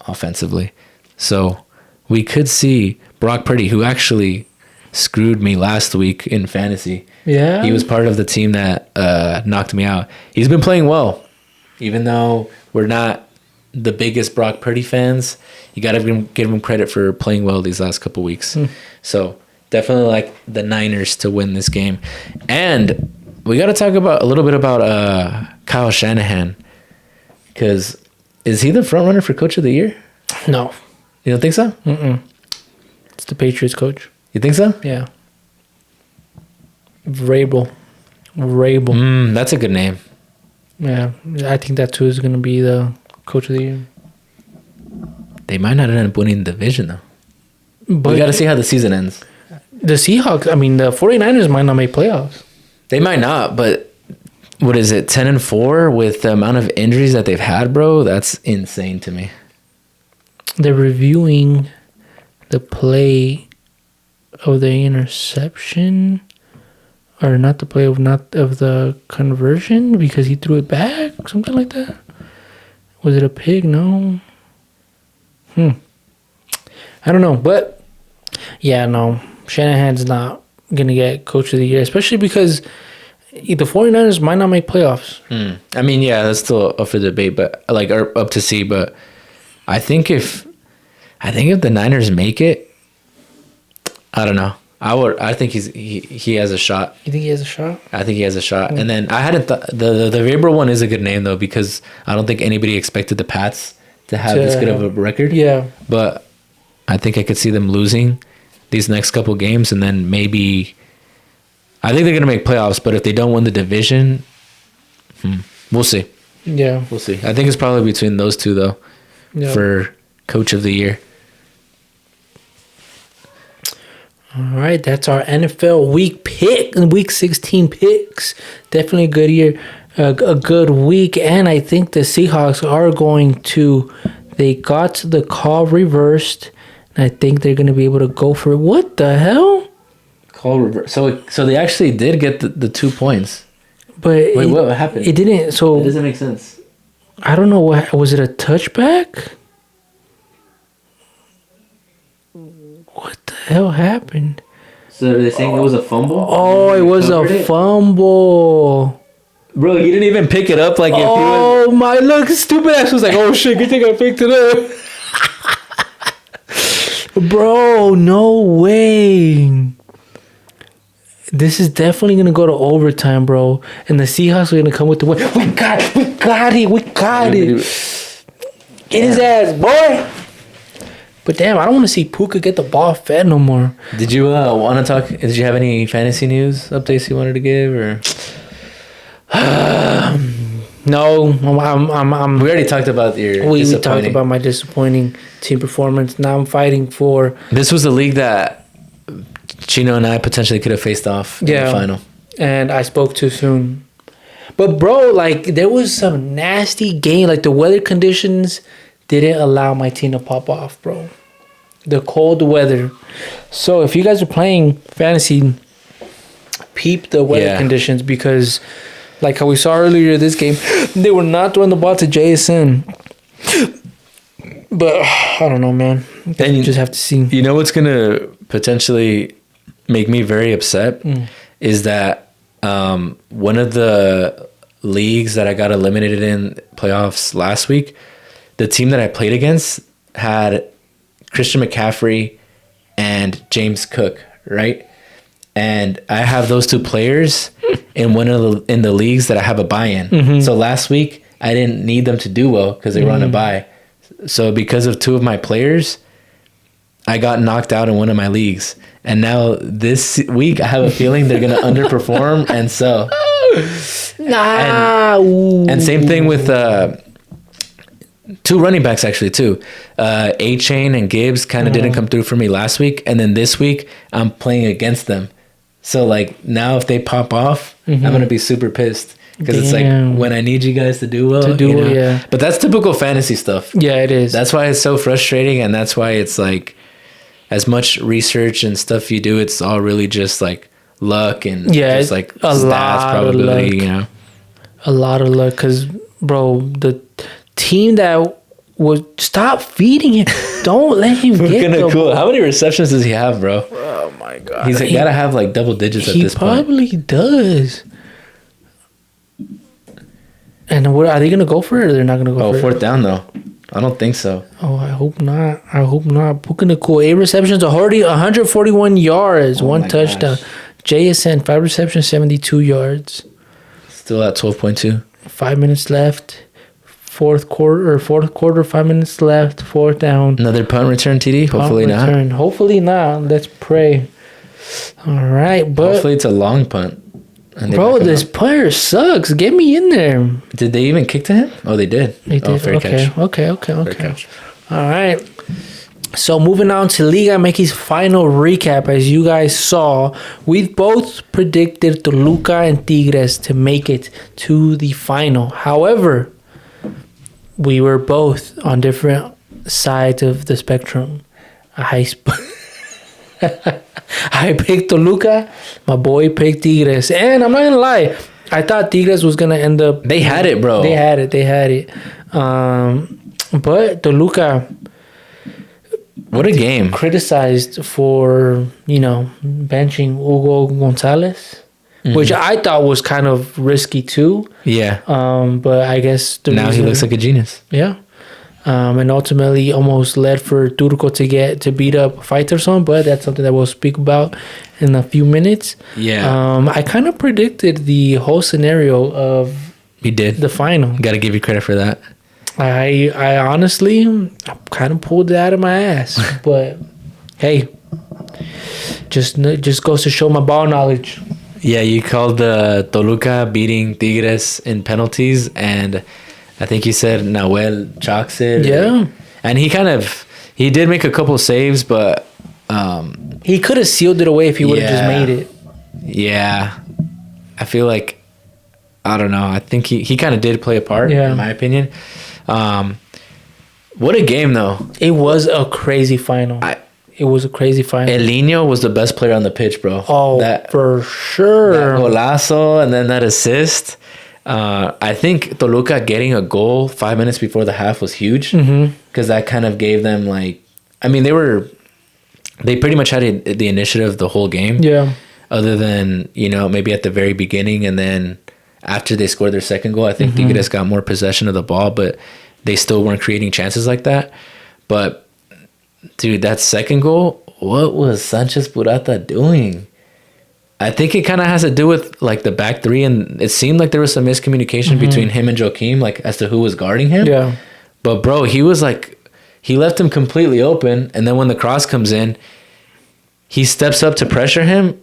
offensively. So we could see Brock Purdy, who actually screwed me last week in fantasy.
Yeah.
He was part of the team that knocked me out. He's been playing well. Even though we're not the biggest Brock Purdy fans, you got to give him credit for playing well these last couple weeks. So definitely like the Niners to win this game. And we got to talk a little bit about Kyle Shanahan. Because is he the front runner for Coach of the Year?
No.
You don't think so?
It's the Patriots coach.
You think so?
Yeah. Vrabel.
That's a good name.
Yeah. I think that too is going to be the Coach of the Year.
They might not end up winning the division, though. But we got to see how the season ends.
The Seahawks, the 49ers might not make playoffs.
They might not, but what is it, 10-4 with the amount of injuries that they've had, bro? That's insane to me.
They're reviewing the play of the interception, or not the play of the conversion because he threw it back, something like that. Was it a pig? No. I don't know, but yeah, no. Shanahan's not gonna get Coach of the Year, especially because the 49ers might not make playoffs.
Yeah, that's still up for debate, but or up to see. But I think if the Niners make it, I don't know. I think he has a shot.
You think he has a shot?
I think he has a shot. And then I hadn't thought the Vrabel one is a good name though because I don't think anybody expected the Pats to have this good of a record.
Yeah,
but I think I could see them losing these next couple games, and then maybe. I think they're going to make playoffs, but if they don't win the division, we'll see.
Yeah.
We'll see. I think it's probably between those two, though, for Coach of the Year.
All right, that's our NFL Week 16 picks. Definitely a good year, a good week, and I think the Seahawks are going to. They got the call reversed, and I think they're going to be able to go for it. What the hell?
Call reverse. So they actually did get the 2 points.
But
wait, what happened?
It didn't. So
it doesn't make sense.
I don't know what was it. A touchback? What the hell happened?
So they're saying it was a fumble?
Oh, it was a fumble.
Bro, you didn't even pick it up like if you
was... my look, stupid ass was like, oh shit, good thing I picked it up. Bro, no way. This is definitely going to go to overtime, bro. And the Seahawks are going to come with the win. We got it. Get his ass, boy. But damn, I don't want to see Puka get the ball fed no more.
Did you want to talk? Did you have any fantasy news updates you wanted to give, or?
No, I'm.
We already talked about your.
We talked about my disappointing team performance. Now I'm fighting for.
This was the league that Chino and I potentially could have faced off in the final.
And I spoke too soon. But bro, like there was some nasty game. Like the weather conditions didn't allow my team to pop off, bro. The cold weather. So if you guys are playing fantasy, peep the weather conditions, because like how we saw earlier this game, they were not throwing the ball to JSN. But I don't know, man. Then you just have to see.
You know what's gonna potentially make me very upset is that one of the leagues that I got eliminated in playoffs last week, the team that I played against had Christian McCaffrey and James Cook, right? And I have those two players in in the leagues that I have a buy-in. Mm-hmm. So last week I didn't need them to do well because they were on a bye. So because of two of my players, I got knocked out in one of my leagues. And now this week I have a feeling they're gonna underperform, and so and same thing with two running backs actually too. A-Chain and Gibbs kind of didn't come through for me last week, and then this week I'm playing against them. So like now if they pop off, I'm gonna be super pissed because it's like when I need you guys to do well.
Yeah.
But that's typical fantasy stuff.
Yeah, it is.
That's why it's so frustrating, and that's why it's like as much research and stuff you do, it's all really just like luck and just like
a
stats,
lot
probability,
of luck.
you know.
A lot of luck, because bro, the team that would stop feeding him, don't let him get the
cool. How many receptions does he have, bro?
Oh my god,
He's gotta have like double digits at this point.
He probably does. And what are they gonna go for it, or they're not gonna go for it?
Oh, fourth down though. I don't think so.
Oh, I hope not. Puka Nicole, 8 receptions, 141 yards, 1 touchdown. Gosh. JSN, 5 receptions, 72 yards.
Still at 12.2.
5 minutes left. Fourth quarter, 5 minutes left. Fourth down.
Another punt return TD? Hopefully not.
Hopefully not. Let's pray. All right, but
hopefully it's a long punt.
Bro, this player sucks. Get me in there.
Did they even kick to him? Oh, they did.
They did.
Fair catch.
Okay. Fair catch. All right. So moving on to Liga MX final recap. As you guys saw, we both predicted Toluca and Tigres to make it to the final. However, we were both on different sides of the spectrum. I picked Toluca. My boy picked Tigres. And I'm not going to lie, I thought Tigres was going to end up...
They had it, bro.
They had it. But Toluca...
What a game.
Criticized for, benching Hugo Gonzalez, which I thought was kind of risky too.
Yeah.
But I guess...
Now he looks like a genius.
Yeah. And ultimately almost led for Turco to beat up Faitelson, but that's something that we'll speak about in a few minutes.
Yeah.
I kind of predicted the whole scenario of
you did
the final.
Got to give you credit for that.
I honestly kind of pulled it out of my ass, but hey, just goes to show my ball knowledge.
Yeah, you called the Toluca beating Tigres in penalties, and I think you said Nahuel chalks it.
Yeah.
And he did make a couple saves, but...
he could have sealed it away if he would have just made it.
Yeah. I feel like... I don't know. I think he kind of did play a part, in my opinion. What a game, though.
It was a crazy final. It was a crazy final.
El Niño was the best player on the pitch, bro.
Oh, for sure.
That golazo and then that assist... I think Toluca getting a goal 5 minutes before the half was huge because that kind of gave them they pretty much had the initiative the whole game.
Yeah.
Other than, maybe at the very beginning and then after they scored their second goal, I think Tigres got more possession of the ball, but they still weren't creating chances like that. But, dude, that second goal, what was Sanchez Purata doing? I think it kind of has to do with like the back three, and it seemed like there was some miscommunication between him and Joaquim, like as to who was guarding him.
Yeah.
But bro, he he left him completely open, and then when the cross comes in, he steps up to pressure him,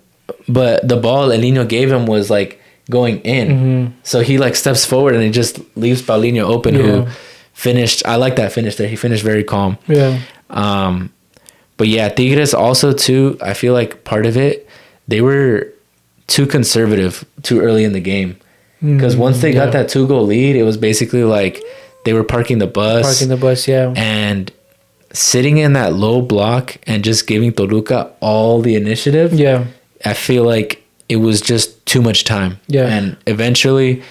but the ball El Niño gave him was like going in. So he like steps forward and he just leaves Paulinho open, who finished. I like that finish there. He finished very calm.
Yeah.
But yeah, Tigres also too, I feel like part of it, they were too conservative too early in the game. Because once they got that 2-goal lead, it was basically like they were parking the bus. And sitting in that low block and just giving Toluca all the initiative. Yeah. I feel like it was just too much time. Yeah. And eventually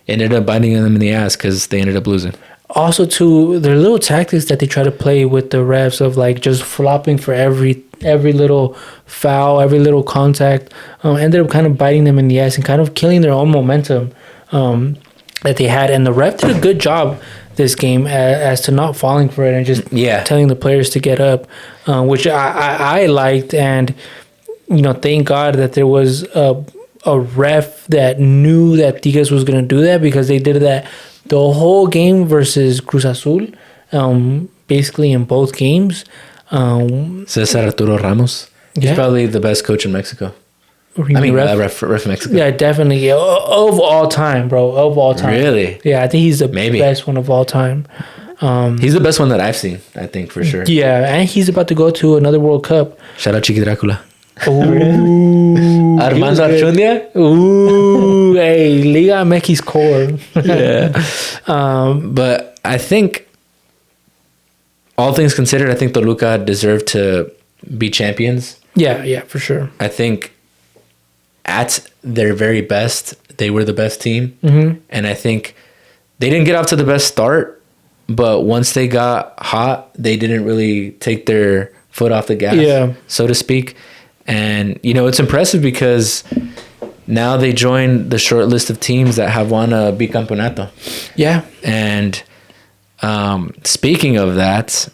it ended up biting them in the ass because they ended up losing.
Also, too, their little tactics that they try to play with the refs of like just flopping for every little foul, every little contact, ended up kind of biting them in the ass and kind of killing their own momentum that they had. And the ref did a good job this game as to not falling for it and just telling the players to get up, which I liked. And, you know, thank God that there was a ref that knew that Tigres was going to do that, because they did that the whole game versus Cruz Azul, basically in both games.
Cesar Arturo Ramos. He's probably the best coach in Mexico. Ref in Mexico.
Yeah, definitely. Of all time, bro. Of all time.
Really?
Yeah, I think he's the best one of all time.
He's the best one that I've seen, I think, for sure.
Yeah, and he's about to go to another World Cup.
Shout out Chiqui Dracula.
Ooh.
Armando Archundia?
Ooh, hey, Liga MX core.
Yeah. But I think, all things considered, I think Toluca deserved to be champions.
Yeah, for sure.
I think at their very best, they were the best team. And I think they didn't get off to the best start, but once they got hot, they didn't really take their foot off the gas, so to speak. And, you know, it's impressive because now they join the short list of teams that have won a bicampeonato.
Yeah.
And speaking of that,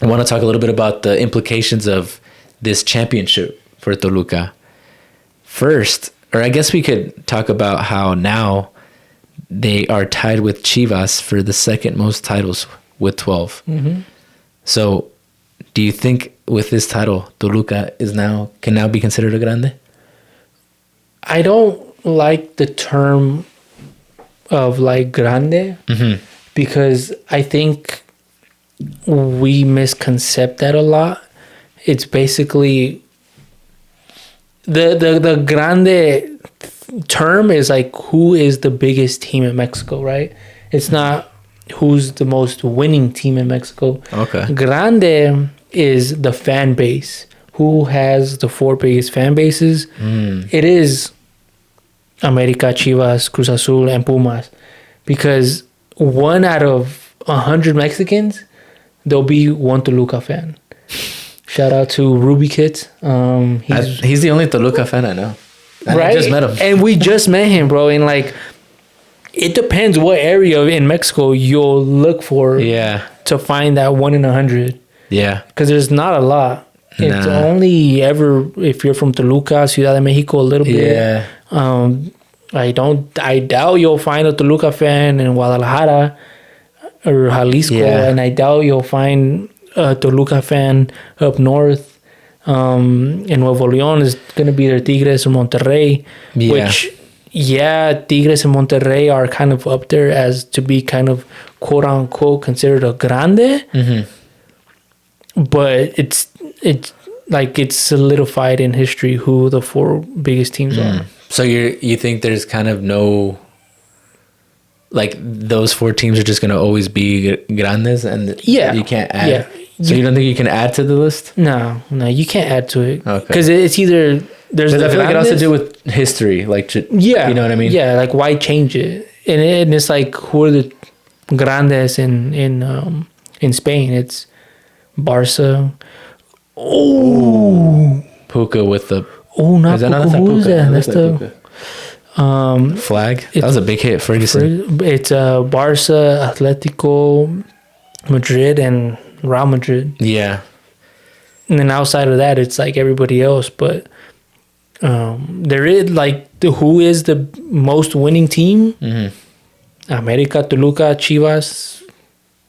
I want to talk a little bit about the implications of this championship for Toluca. First, or I guess we could talk about how now they are tied with Chivas for the second most titles with 12. So do you think with this title, Toluca can now be considered a grande?
I don't like the term of like grande, because I think we misconcept that a lot. It's basically the grande term is like who is the biggest team in Mexico, right? It's not who's the most winning team in Mexico.
Okay.
Grande is the fan base. Who has the 4 biggest fan bases? It is America, Chivas, Cruz Azul, and Pumas. Because 1 out of 100 Mexicans, there'll be one Toluca fan. Shout out to Ruby Kit.
He's the only Toluca fan I know. And I just met him.
And we just met him, bro. And like, it depends what area in Mexico you'll look for to find that 1 in 100. Yeah. Because there's not a lot. It's only ever if you're from Toluca, Ciudad de Mexico, a little bit. Yeah. I doubt you'll find a Toluca fan in Guadalajara or Jalisco. Yeah. And I doubt you'll find a Toluca fan up north. In Nuevo León is going to be their Tigres or Monterrey. Yeah. Which, Tigres and Monterrey are kind of up there as to be kind of quote unquote considered a grande. But it's solidified in history who the 4 biggest teams are.
So you think there's kind of no, like, those 4 teams are just going to always be grandes, and you can't add. Yeah. So you don't think you can add to the list?
No, you can't add to it. Okay. Because it's either there's.
I feel like it has to do with history, like you know what I mean?
Yeah, like why change it? And it's like who are the grandes in Spain? It's Barca. Oh,
Puka with the.
Oh, not Puka. Who's that? That's the
flag. That was a big hit, Ferguson.
It's Barca, Atletico, Madrid, and Real Madrid. Yeah. And then outside of that, it's like everybody else. But there is like who is the most winning team? America, Toluca, Chivas,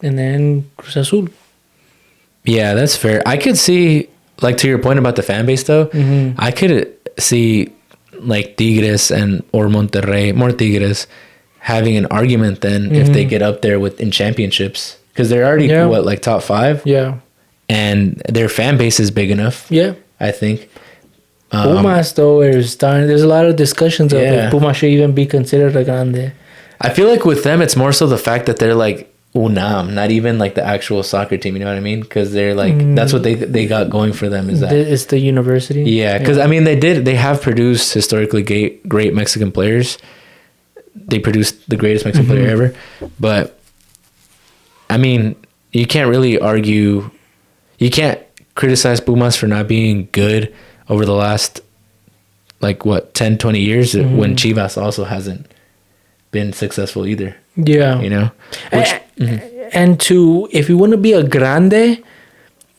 and then Cruz Azul.
Yeah, that's fair. I could see, like, to your point about the fan base, though, I could see, like, Tigres or Monterrey, more Tigres, having an argument then if they get up there in championships. Because they're already, like, top 5?
Yeah.
And their fan base is big enough.
Yeah.
I think.
Pumas, though, there's a lot of discussions of if Pumas should even be considered a grande.
I feel like with them, it's more so the fact that they're like UNAM, not even like the actual soccer team. You know what I mean? Because they're like that's what they got going for them. Is that
it's the university?
Yeah, because I mean they have produced historically great Mexican players. They produced the greatest Mexican player ever, but I mean you can't really argue. You can't criticize Pumas for not being good over the last, like, 10, 20 years when Chivas also hasn't been successful either.
Yeah.
You know?
And if you want to be a grande,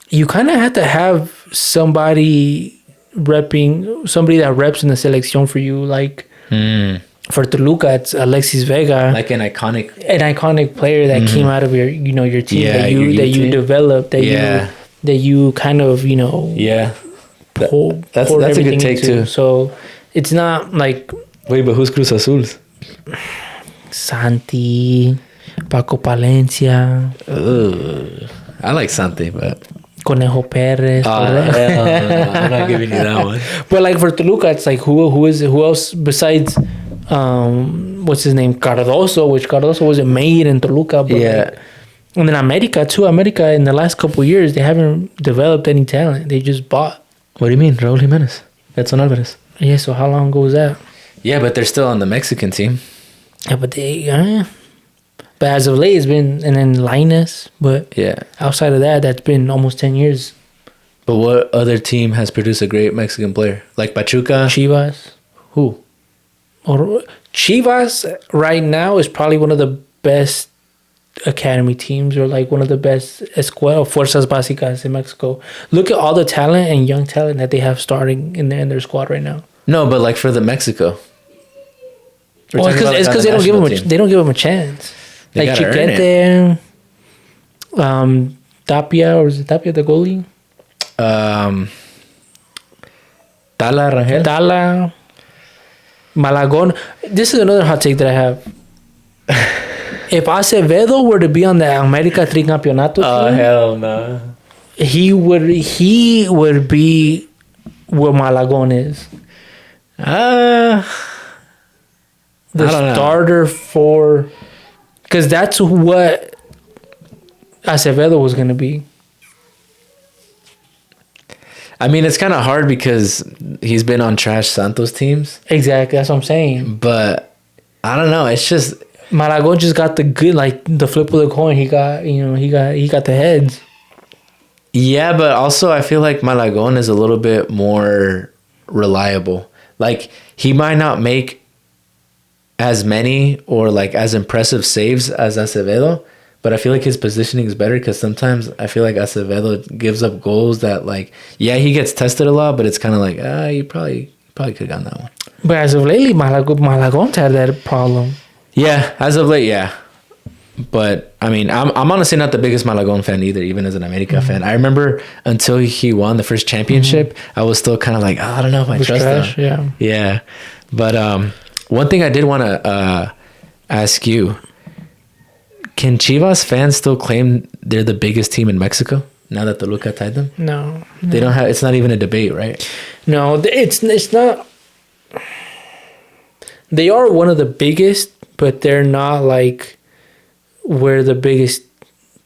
you kind of have to have somebody that reps in the selección for you. Like, for Toluca, it's Alexis Vega.
Like an
iconic player that came out of your team that you developed, that you kind of,
that's a good take too.
So it's not like,
wait, but who's Cruz Azul's?
Santi, Paco Palencia.
I like Santi, but
Conejo Perez.
I'm not giving you that one.
But like for Toluca, it's like who else besides what's his name, Cardoso, which Cardoso wasn't made in Toluca, but and then America in the last couple of years, they haven't developed any talent. They just bought.
What do you mean? Raul Jimenez, Edson Alvarez.
Yeah, so how long ago was that?
Yeah, but they're still on the Mexican team.
Yeah, but but as of late, it's been, and then Linus, but outside of that, that's been almost 10 years.
But what other team has produced a great Mexican player? Like Pachuca?
Chivas.
Who?
Or Chivas right now is probably one of the best academy teams, or like one of the best fuerzas básicas in Mexico. Look at all the talent and young talent that they have starting in their squad right now.
No, but like for the Mexico.
Well, it's because they don't give them a chance.
They
like Chiquete, Tapia, or is it Tapia the goalie? Tala, Malagon. This is another hot take that I have. If Acevedo were to be on the America Tricampeonato team,
hell no.
He would be where Malagon is. The starter for, because that's what Acevedo was going to be.
I mean, it's kind of hard because he's been on trash Santos teams.
Exactly, that's what I'm saying.
But I don't know. It's just
Malagon just got the good, like the flip of the coin. He got the heads.
Yeah, but also I feel like Malagon is a little bit more reliable. Like he might not make as many or like as impressive saves as Acevedo, but I feel like his positioning is better because sometimes I feel like Acevedo gives up goals that, like, he gets tested a lot, but it's kind of like, you probably could have gotten that one.
But as of lately, Malagon's had that problem.
Yeah, as of late, yeah. But I mean, I'm honestly not the biggest Malagon fan either, even as an America fan. I remember until he won the first championship, I was still kind of like, I don't know if I trust him. Yeah. But one thing I did want to ask you, can Chivas fans still claim they're the biggest team in Mexico now that Toluca tied them?
No.
They don't have. It's not even a debate, right?
No, it's not. They are one of the biggest, but they're not like we're the biggest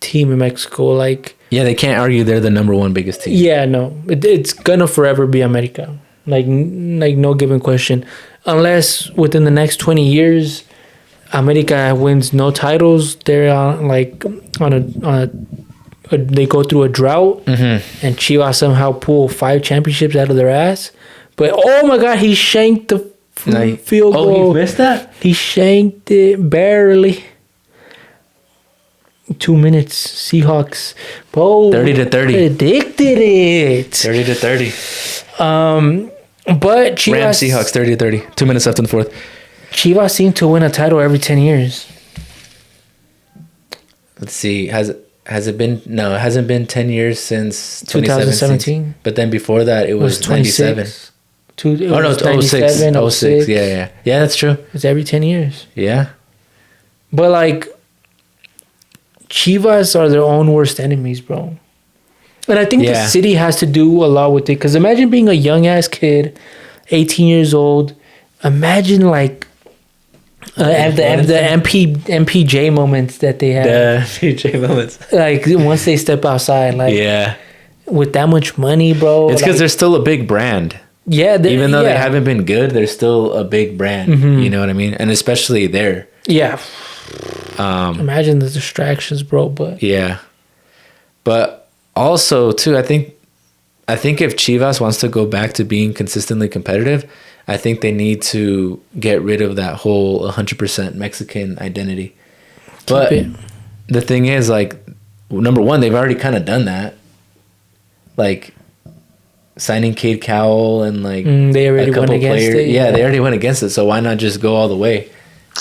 team in Mexico. Like,
yeah, they can't argue they're the number one biggest team.
Yeah, no, it's gonna forever be America. Like no given question, unless within the next 20 years, America wins no titles. They're on they go through a drought, and Chivas somehow pull 5 championships out of their ass. But oh my God, he shanked the field goal.
Oh, he missed that?
He shanked it barely. 2 minutes, Seahawks. Bro,
30-30.
Predicted it.
30-30.
But Chivas...
Rams, Seahawks, 30-30. 2 minutes left in the fourth.
Chivas seem to win a title every 10 years.
Let's see. Has Has it been? No, it hasn't been 10 years since
2017.
But then before that, it was 97.
Oh no,
it's 06. Yeah. Yeah, that's true.
It's every 10 years.
Yeah.
But like, Chivas are their own worst enemies, bro. And I think the city has to do a lot with it. Because imagine being a young ass kid, 18 years old. Imagine like the MPJ moments that they have.
The MPJ moments.
Like once they step outside, like with that much money, bro.
It's because they're still a big brand.
Yeah,
even though they haven't been good, they're still a big brand. Mm-hmm. You know what I mean? And especially there.
Yeah. Imagine the distractions, bro. But
but also too, I think if Chivas wants to go back to being consistently competitive, I think they need to get rid of that whole 100% Mexican identity. But the thing is, like, number one, they've already kind of done that. Like, signing Cade Cowell and, like,
they already went against it.
Yeah, they already went against it. So why not just go all the way?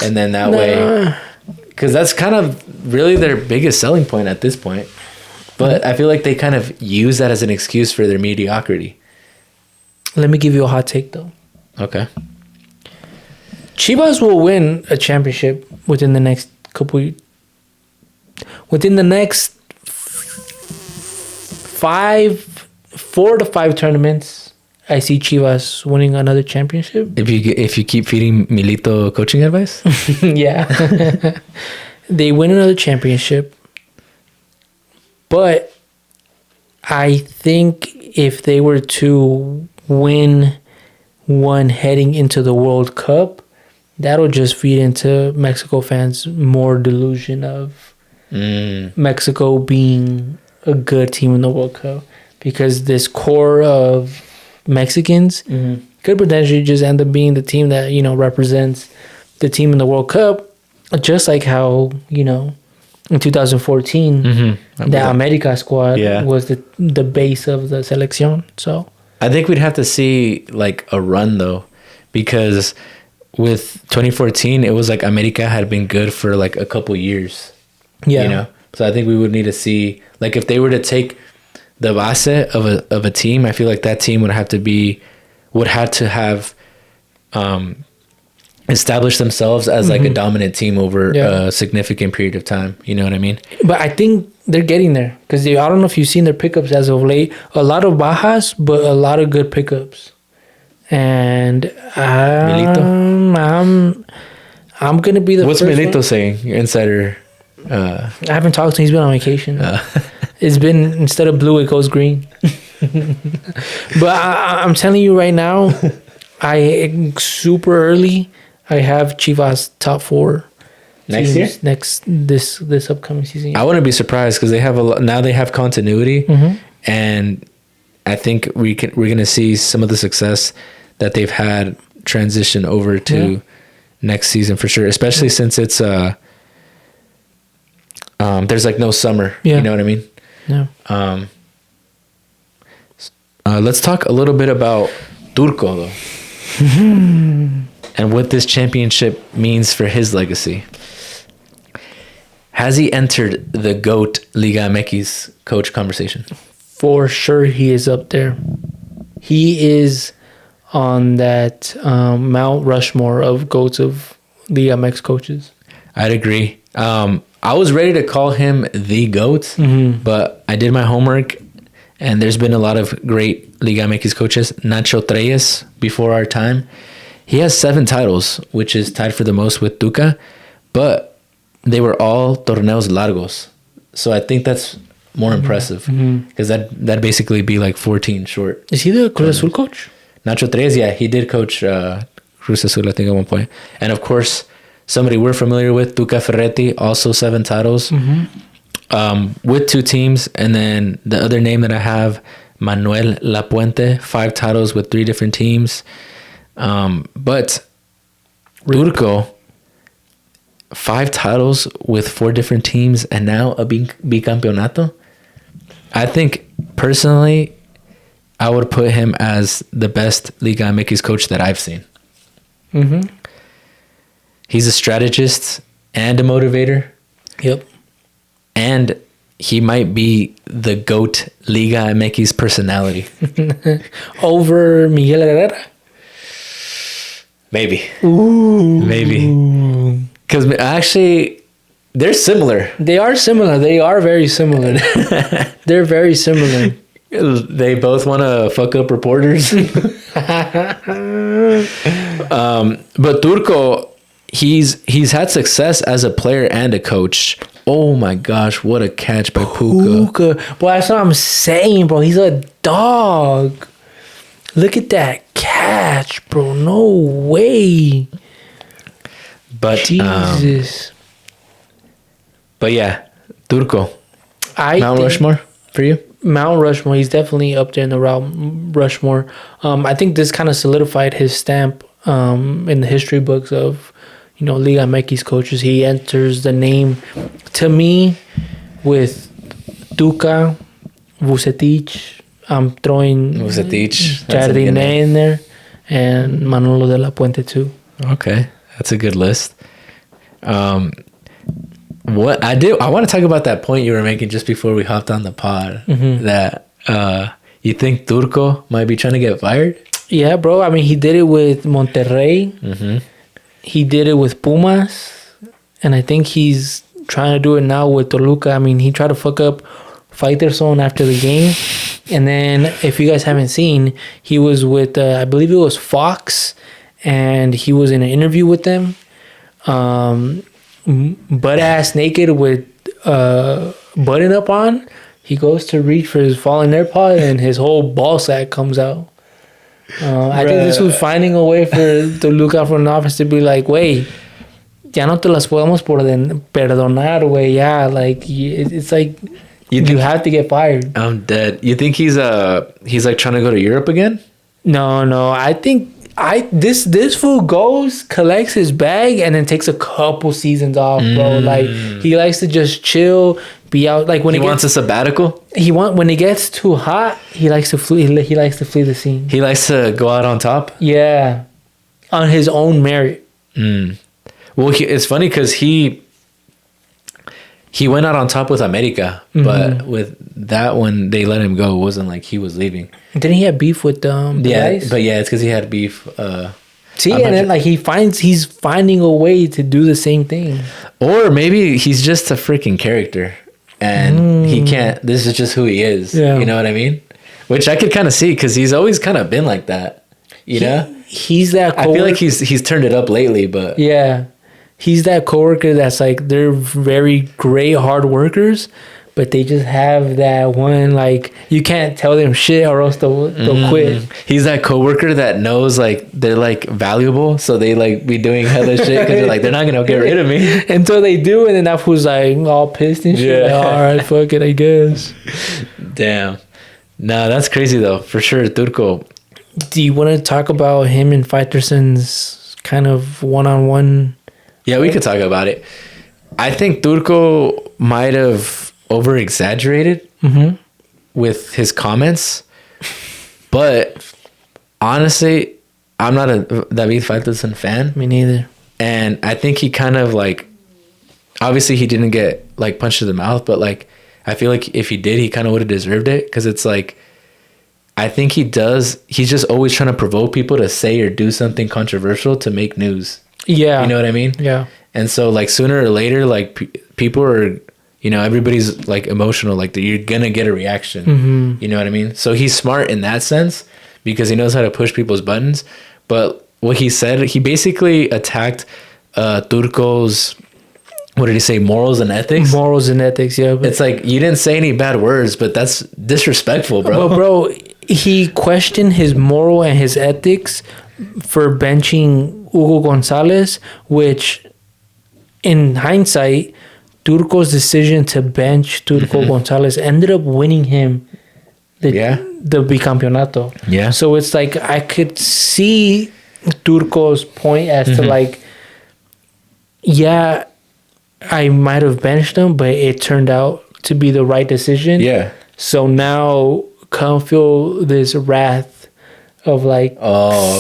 And then that way... Because that's kind of really their biggest selling point at this point. But I feel like they kind of use that as an excuse for their mediocrity.
Let me give you a hot take, though.
Okay.
Chivas will win a championship within the next couple... Within the next 4 to 5 tournaments, I see Chivas winning another championship.
If you keep feeding Milito coaching advice?
Yeah. They win another championship. But I think if they were to win one heading into the World Cup, that'll just feed into Mexico fans more delusion of Mexico being a good team in the World Cup. Because this core of Mexicans could potentially just end up being the team that, you know, represents the team in the World Cup, just like how, you know, in 2014, the America squad was the base of the selección. So
I think we'd have to see like a run though, because with 2014, it was like America had been good for like a couple years. Yeah, you know. So I think we would need to see, like, if they were to take the base of a team, I feel like that team would have to have established themselves as like a dominant team over a significant period of time. You know what I mean?
But I think they're getting there because I don't know if you've seen their pickups as of late. A lot of bajas, but a lot of good pickups. And I'm gonna be the.
What's Milito saying? Your insider.
I haven't talked to him. He's been on vacation. It's been, instead of blue, it goes green. But I'm telling you right now, super early, I have Chivas top 4
next year.
This upcoming season.
I wouldn't be surprised because they have now they have continuity, and I think we're gonna see some of the success that they've had transition over to next season for sure. Especially since it's there's like no summer. You know what I mean?
Yeah.
Let's talk a little bit about Turco though, and what this championship means for his legacy. Has he entered the GOAT Liga MX coach conversation?
For sure, he is up there. He is on that Mount Rushmore of GOATs of Liga MX coaches.
I'd agree. I was ready to call him the GOAT, but I did my homework, and there's been a lot of great Liga MX coaches. Nacho Treyes, before our time, he has 7 titles, which is tied for the most with Tuca, but they were all torneos largos. So I think that's more impressive, because that'd basically be like 14 short.
Is he the Cruz Azul coach?
Nacho Treyes, yeah, he did coach Cruz Azul, I think, at one point. And of course, somebody we're familiar with, Tuca Ferretti, also 7 titles with 2 teams. And then the other name that I have, Manuel Lapuente, 5 titles with 3 different teams. But Turco, 5 titles with 4 different teams and now a bicampeonato. I think, personally, I would put him as the best Liga MX coach that I've seen. He's a strategist and a motivator.
Yep.
And he might be the GOAT Liga MX personality.
Over Miguel Herrera?
Maybe.
Ooh.
Maybe. Because actually, they're similar.
They are similar. They are very similar. They're very similar.
They both want to fuck up reporters. But Turco, he's had success as a player and a coach. Oh my gosh, what a catch by Puka.
Boy, that's what I'm saying, bro. He's a dog. Look at that catch, bro. No way.
But
Jesus.
But yeah, Turco. Mount Rushmore for you?
Mount Rushmore. He's definitely up there in the Rushmore. I think this kind of solidified his stamp in the history books of, Liga MX coaches. He enters the name, to me, with Tuca, Vucetich. I'm throwing Jardine in there, and Manolo de la Puente too.
Okay, that's a good list. I want to talk about that point you were making just before we hopped on the pod. Mm-hmm. That you think Turco might be trying to get fired?
Yeah, bro. I mean, he did it with Monterrey. Mm-hmm. He did it with Pumas, and I think he's trying to do it now with Toluca. I mean, he tried to fuck up Fighter Zone after the game, and then if you guys haven't seen, he was with I believe it was Fox, and he was in an interview with them. Butt ass naked with button up on. He goes to reach for his fallen AirPod and his whole ball sack comes out. I think this was finding a way for Toluca front office to be like, wait, ya no te las podemos perdonar, güey. Yeah, like it's like you have to get fired.
I'm dead. You think he's like trying to go to Europe again?
No. I think this fool goes, collects his bag, and then takes a couple seasons off, bro. Like he likes to just chill, be out. Like when
he wants a sabbatical.
When it gets too hot, he likes to flee. He likes to flee the scene.
He likes to go out on top.
Yeah, on his own merit.
Well, it's funny because he went out on top with America, but with that one, they let him go. It wasn't like he was leaving.
Didn't he have beef with
guys? But yeah, it's because he had beef.
See, and then like he's finding a way to do the same thing.
Or maybe he's just a freaking character, and he can't. This is just who he is. Yeah. You know what I mean? Which I could kind of see because he's always kind of been like that. You know,
he's that.
I feel like he's turned it up lately, but
yeah. He's that coworker that's like, they're very great hard workers, but they just have that one, like, you can't tell them shit or else they'll quit.
He's that coworker that knows, like, they're, like, valuable, so they, like, be doing hella shit because they're like, they're not going to get rid of me.
Until they do, and then that fool's, like, all pissed and shit. Yeah. Like, all right, fuck it, I guess.
Damn. Nah, that's crazy, though, for sure, Turco.
Do you want to talk about him and Faiterson's kind of one-on-one?
Yeah, we could talk about it. I think Turco might have over-exaggerated with his comments. But honestly, I'm not a David Faitelson fan.
Me neither.
And I think he kind of like, obviously he didn't get like punched in the mouth, but like, I feel like if he did, he kind of would have deserved it. Because it's like, I think he's just always trying to provoke people to say or do something controversial to make news.
Yeah.
You know what I mean?
Yeah.
And so, like, sooner or later, like, people are, everybody's, like, emotional. Like, you're going to get a reaction. You know what I mean? So, he's smart in that sense because he knows how to push people's buttons. But what he said, he basically attacked Turco's, what did he say, morals and ethics?
Morals and ethics, yeah.
It's like, you didn't say any bad words, but that's disrespectful, bro.
Well, bro, he questioned his moral and his ethics for benching Hugo Gonzalez, which in hindsight, Turco's decision to bench Turco Gonzalez ended up winning him the bicampeonato.
Yeah.
So it's like I could see Turco's point as to like, yeah, I might have benched him, but it turned out to be the right decision.
Yeah.
So now come feel this wrath of like,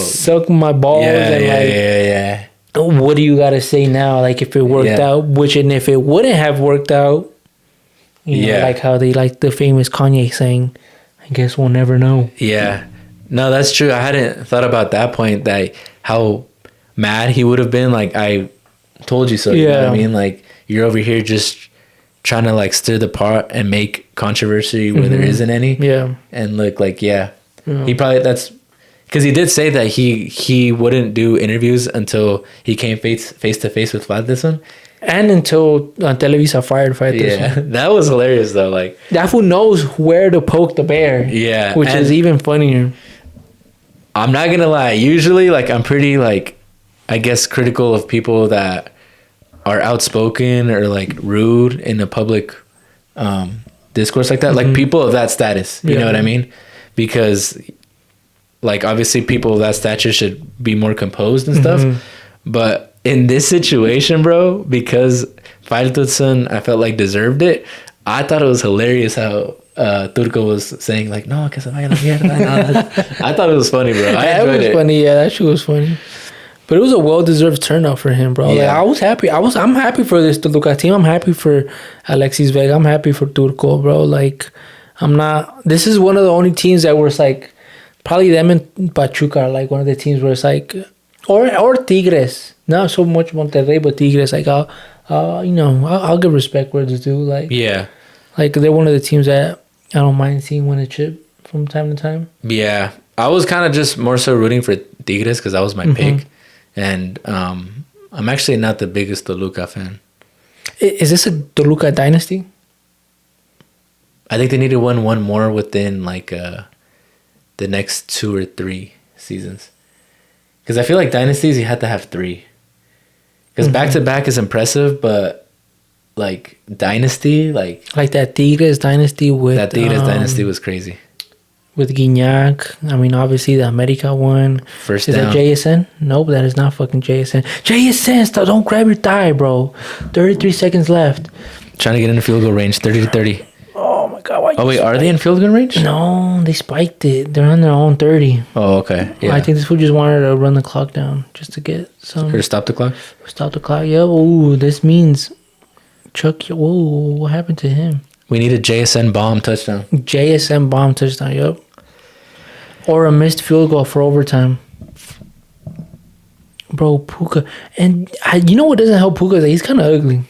suck my balls and what do you got to say now? Like if it worked out, and if it wouldn't have worked out, You know, like how they like the famous Kanye saying, "I guess we'll never know."
Yeah. No, that's true. I hadn't thought about that point, that how mad he would have been. Like, I told you so. You know what I mean? Like, you're over here just trying to like stir the pot and make controversy where there isn't any.
Yeah.
And look, like, he probably, that's because he did say that he wouldn't do interviews until he came face to face with Faitelson.
And until Televisa fired Faitelson.
That was hilarious though. Like,
that fool knows where to poke the bear.
Yeah.
Which is even funnier.
I'm not gonna lie. Usually, like, I'm pretty, like, I guess, critical of people that are outspoken or like rude in a public discourse like that. Like, people of that status. You know what I mean? Because, like, obviously people of that stature should be more composed and stuff. But in this situation, bro, because Faitelson, I felt like, deserved it. I thought it was hilarious how Turco was saying, like, no, que se vaya la mierda. I thought it was funny, bro. I enjoyed it.
Funny. Yeah, that shit was funny. But it was a well-deserved turnout for him, bro. Yeah. Like, I was happy. I'm happy for this Toluca team. I'm happy for Alexis Vega. I'm happy for Turco, bro. Like, I'm not... This is one of the only teams that was, like... Probably them and Pachuca are, like, one of the teams where it's, like... Or Tigres. Not so much Monterrey, but Tigres. Like, I'll give respect where it's due. Like... Yeah. Like, they're one of the teams that I don't mind seeing win a chip from time to time.
Yeah. I was kind of just more so rooting for Tigres because that was my pick. And I'm actually not the biggest Toluca fan.
Is this a Toluca dynasty?
I think they need to win one more within, like, the next 2 or 3 seasons. Because I feel like dynasties, you have to have 3. Because back-to-back is impressive, but... Like, dynasty, like
that Tigres dynasty with...
That Tigres dynasty was crazy.
With Guignac. I mean, obviously, the America one.
First
down. Is that JSN? Nope, that is not fucking JSN. JSN, stop, don't grab your thigh, bro. 33 seconds left.
Trying to get into field goal range, 30-30.
Oh, my God.
Oh, wait, are they in field goal range?
No, they spiked it. They're on their own 30.
Oh, okay. Yeah.
I think this fool just wanted to run the clock down just to get some...
Or stop the clock?
Stop the clock, yeah. Ooh, this means... Chuck, whoa, what happened to him?
We need a JSN bomb touchdown.
JSN bomb touchdown, yep. Or a missed field goal for overtime. Bro, Puka. And you know what doesn't help Puka? Is that he's kind of ugly.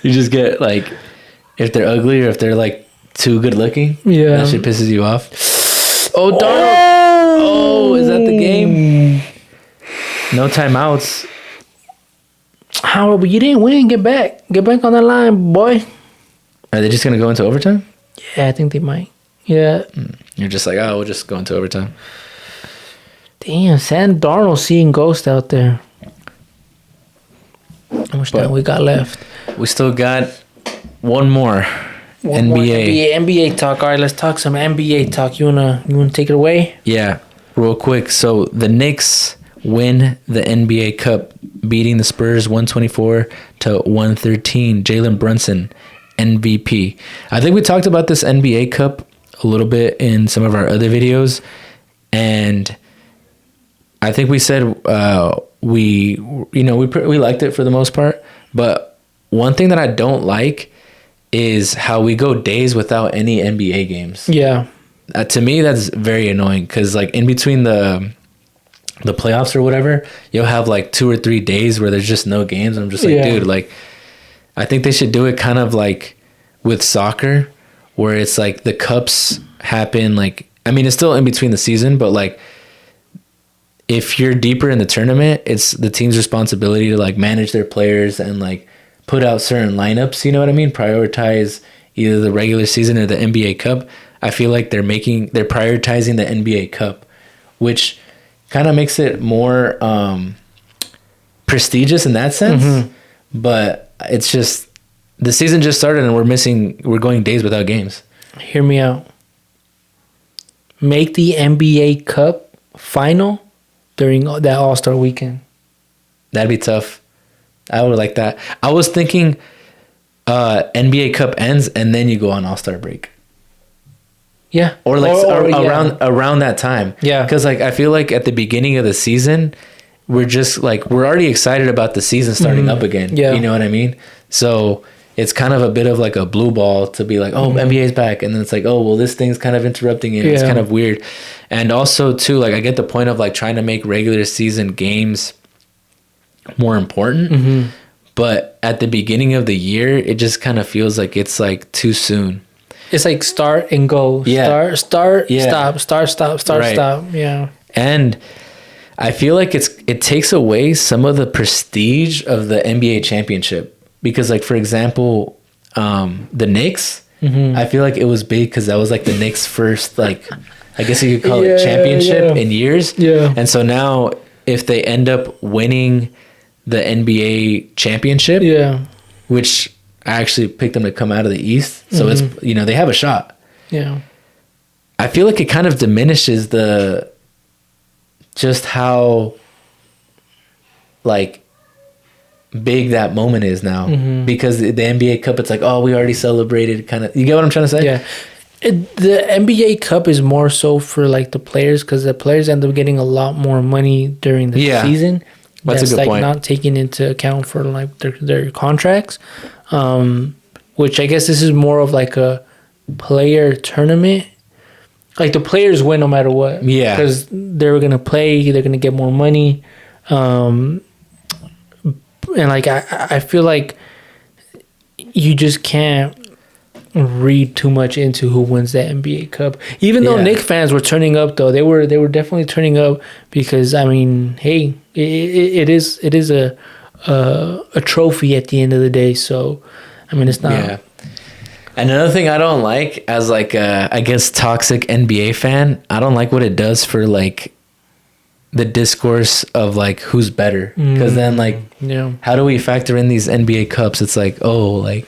You just get, like, if they're ugly or if they're, like, too good looking.
Yeah.
That shit pisses you off.
Oh, Darnold.
Oh, is that the game? No timeouts.
How? But you didn't win. Get back. Get back on that line, boy.
Are they just going to go into overtime?
Yeah, I think they might. Yeah.
You're just like, oh, we'll just go into overtime.
Damn, Sam Darnold seeing ghost out there. How much time we got left?
We still got one more. NBA
talk. All right, let's talk some NBA talk. You wanna take it away?
Yeah, real quick. So the Knicks win the NBA Cup, beating the Spurs 124-113. Jalen Brunson, MVP. I think we talked about this NBA Cup a little bit in some of our other videos, and I think we said we liked it for the most part. But one thing that I don't like is how we go days without any NBA games.
Yeah.
To me, that's very annoying because, like, in between the playoffs or whatever, you'll have like 2 or 3 days where there's just no games. I'm just like, dude, like, I think they should do it kind of like with soccer, where it's like the cups happen, like, I mean, it's still in between the season, but like, if you're deeper in the tournament, it's the team's responsibility to like manage their players and like put out certain lineups, you know what I mean? Prioritize either the regular season or the NBA Cup. I feel like they're prioritizing the NBA Cup, which kind of makes it more prestigious in that sense. But it's just, the season just started and we're going days without games.
Hear me out. Make the NBA Cup final during that All-Star weekend.
That'd be tough. I would like that. I was thinking NBA Cup ends and then you go on All-Star break.
Yeah.
Or like around that time.
Yeah.
Because like I feel like at the beginning of the season, we're already excited about the season starting up again.
Yeah.
You know what I mean? So it's kind of a bit of like a blue ball to be like, oh, NBA's back. And then it's like, oh, well, this thing's kind of interrupting it. Yeah. It's kind of weird. And also, too, like, I get the point of like trying to make regular season games more important. But at the beginning of the year, it just kind of feels like it's like too soon.
It's like start and go. Yeah. Start, stop, stop. Yeah. And
I feel like it takes away some of the prestige of the NBA championship. Because, like, for example, the Knicks, I feel like it was big because that was, like, the Knicks' first, like, I guess you could call it championship in years. Yeah. And so now if they end up winning the NBA championship, which I actually picked them to come out of the East. So it's, you know, they have a shot. Yeah. I feel like it kind of diminishes just how, like, big that moment is now, because the NBA Cup, it's like, oh, we already celebrated, kind of. You get what I'm trying to say?
Yeah. The NBA Cup is more so for like the players, because the players end up getting a lot more money during the season.
That's a good
like
point.
Not taking into account for like their contracts, which I guess this is more of like a player tournament. Like the players win no matter what. Yeah. Because they're gonna play, they're gonna get more money. And like I feel like you just can't read too much into who wins that NBA Cup. Even though Knicks fans were turning up, though, they were definitely turning up because, I mean, hey, it is a trophy at the end of the day. So I mean, it's not.
Yeah. And another thing I don't like, as like I guess toxic NBA fan, I don't like what it does for like the discourse of like who's better, because then like how do we factor in these NBA Cups? It's like, oh, like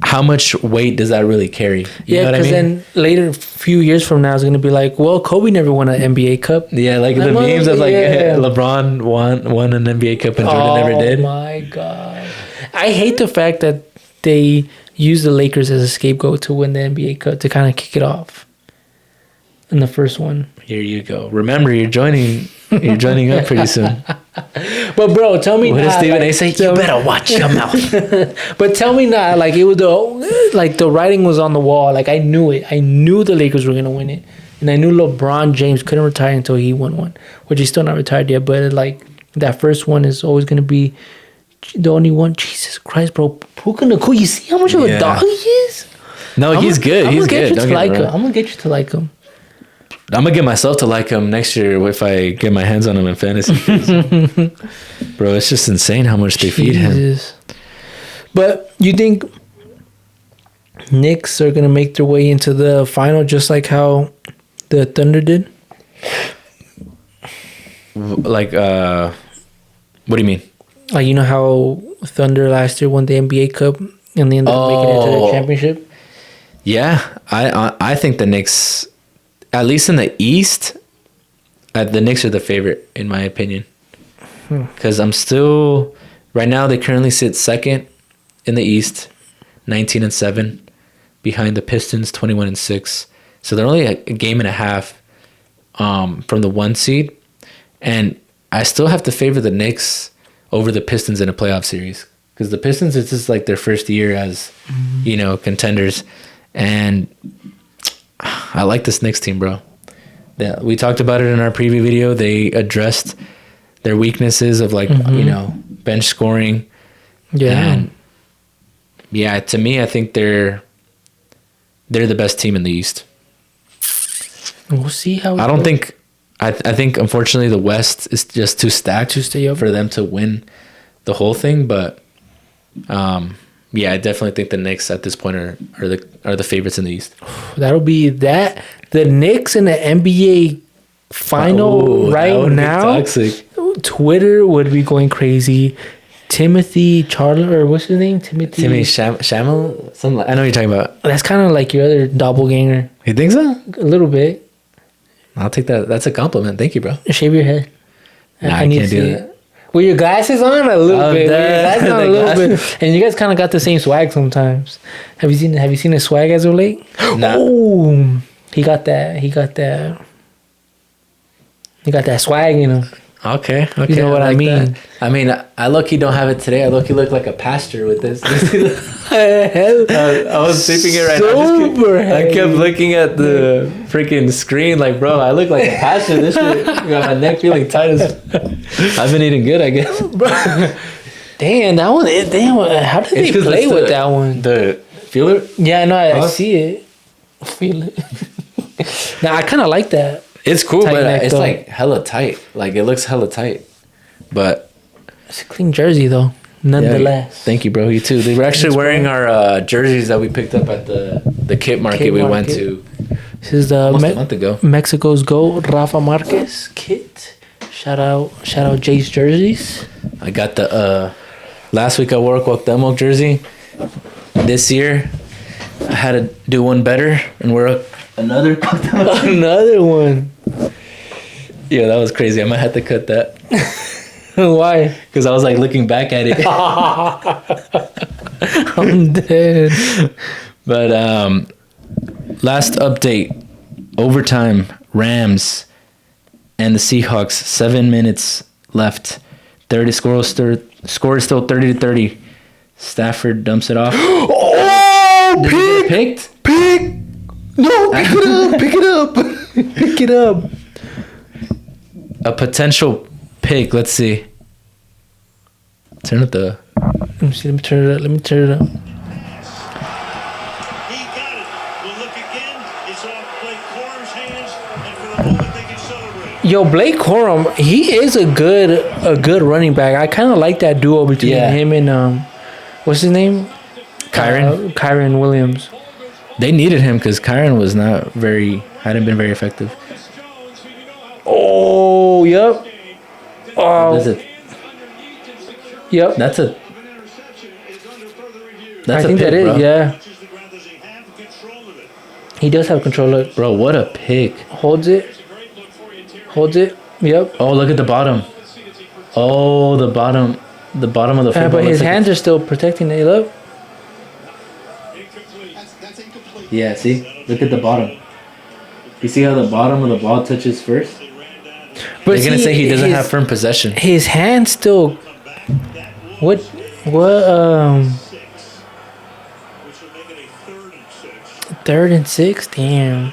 how much weight does that really carry? You know what I mean?
Then later, a few years from now, it's gonna be like, well, Kobe never won an NBA Cup.
Yeah, like the memes of like LeBron won an NBA Cup and Jordan never did.
Oh my god, I hate the fact that they use the Lakers as a scapegoat to win the NBA Cup, to kind of kick it off in the first one.
Here you go. Remember, you're joining up pretty soon.
But bro, tell me,
what does Stephen A say? You better watch your mouth.
But tell me not, like, it was the writing was on the wall. Like, I knew it. I knew the Lakers were gonna win it, and I knew LeBron James couldn't retire until he won one, which he's still not retired yet. But like that first one is always gonna be the only one. Jesus Christ, bro! Puka Nacua, you see how much of a dog he is?
No, he's good. He's good.
I'm gonna get you to like him.
I'm gonna get myself to like him next year if I get my hands on him in fantasy. Bro, it's just insane how much they feed him.
But you think Knicks are gonna make their way into the final just like how the Thunder did?
Like, what do you mean?
Like, you know how Thunder last year won the NBA Cup and they ended up making it to the championship?
Yeah, I think the Knicks, at least in the East, the Knicks are the favorite, in my opinion. Because right now they currently sit second in the East, 19-7, behind the Pistons, 21-6. So they're only a game and a half from the 1 seed. And I still have to favor the Knicks over the Pistons in a playoff series. Because the Pistons, it's just like their first year as, contenders. And I like this Knicks team, bro. Yeah, we talked about it in our preview video. They addressed their weaknesses of like, bench scoring. Yeah. And yeah, to me, I think they're the best team in the East.
We'll see how
I think unfortunately the West is just too stacked for them to win the whole thing, but yeah, I definitely think the Knicks at this point are the favorites in the East.
That'll be that. The Knicks in the NBA final now. Twitter would be going crazy. Timothy Charlo, or what's his name? Timothy
Shamel? I know what you're talking about.
That's kind of like your other doppelganger.
You think so?
A little bit.
I'll take that. That's a compliment. Thank you, bro.
Shave your head.
Nah, I can't do that.
With your glasses on a little bit. Bit. And you guys kind of got the same swag sometimes. Have you seen his swag as of late?
Nah.
Oh, he got that swag,
Okay.
You know what I mean?
That. I mean, I low-key don't have it today. I look like a pastor with this. I was sleeping it right now. I kept looking at the freaking screen like, bro, I look like a pastor. This shit got my neck feeling tight as... I've been eating good, I guess.
Damn, that one. Damn, how did they play with that one?
The feeler?
Yeah, no, I see it. Feel it. Now, I kind of like that.
It's cool, tight but it's though. Like hella tight. Like it looks hella tight. But
it's a clean jersey though, nonetheless.
Yeah, thank you, bro. You too. They were actually wearing our jerseys that we picked up at the kit market we went to.
This is the
almost a month ago.
Mexico's GOAT, Rafa Marquez kit. Shout out Jay's jerseys.
I got the last week I wore a Cuauhtemoc jersey. This year I had to do one better and wear another
one.
Yeah, that was crazy. I might have to cut that.
Why?
Because I was like looking back at it.
I'm dead.
But last update, overtime, Rams and the Seahawks, 7 minutes left. 30 score is still 30-30. Stafford dumps it off.
Oh,
did he get picked?
Pick! No, pick it up. Pick it up.
A potential pick. Let's see. Turn up the...
Let me see. Let me turn it up.
He got it. We'll look again. It's off Blake Corum's hands, and for the moment they can celebrate.
Yo, Blake Corum, he is a good running back. I kind of like that duo between him and what's his name? Kyren Williams.
They needed him because Kyren was hadn't been very effective.
Oh, yep. Oh, yep.
That's a
I think pick, that is, bro. Yeah. He does have control of it.
Bro, what a pick.
Holds it. Yep.
Oh, look at the bottom. Oh, the bottom of the football.
But his hands are still protecting it. Look.
Yeah, see? Look at the bottom. You see how the bottom of the ball touches first? But they're going to say he doesn't have firm possession.
His hand still... What... 3rd and 6? Damn.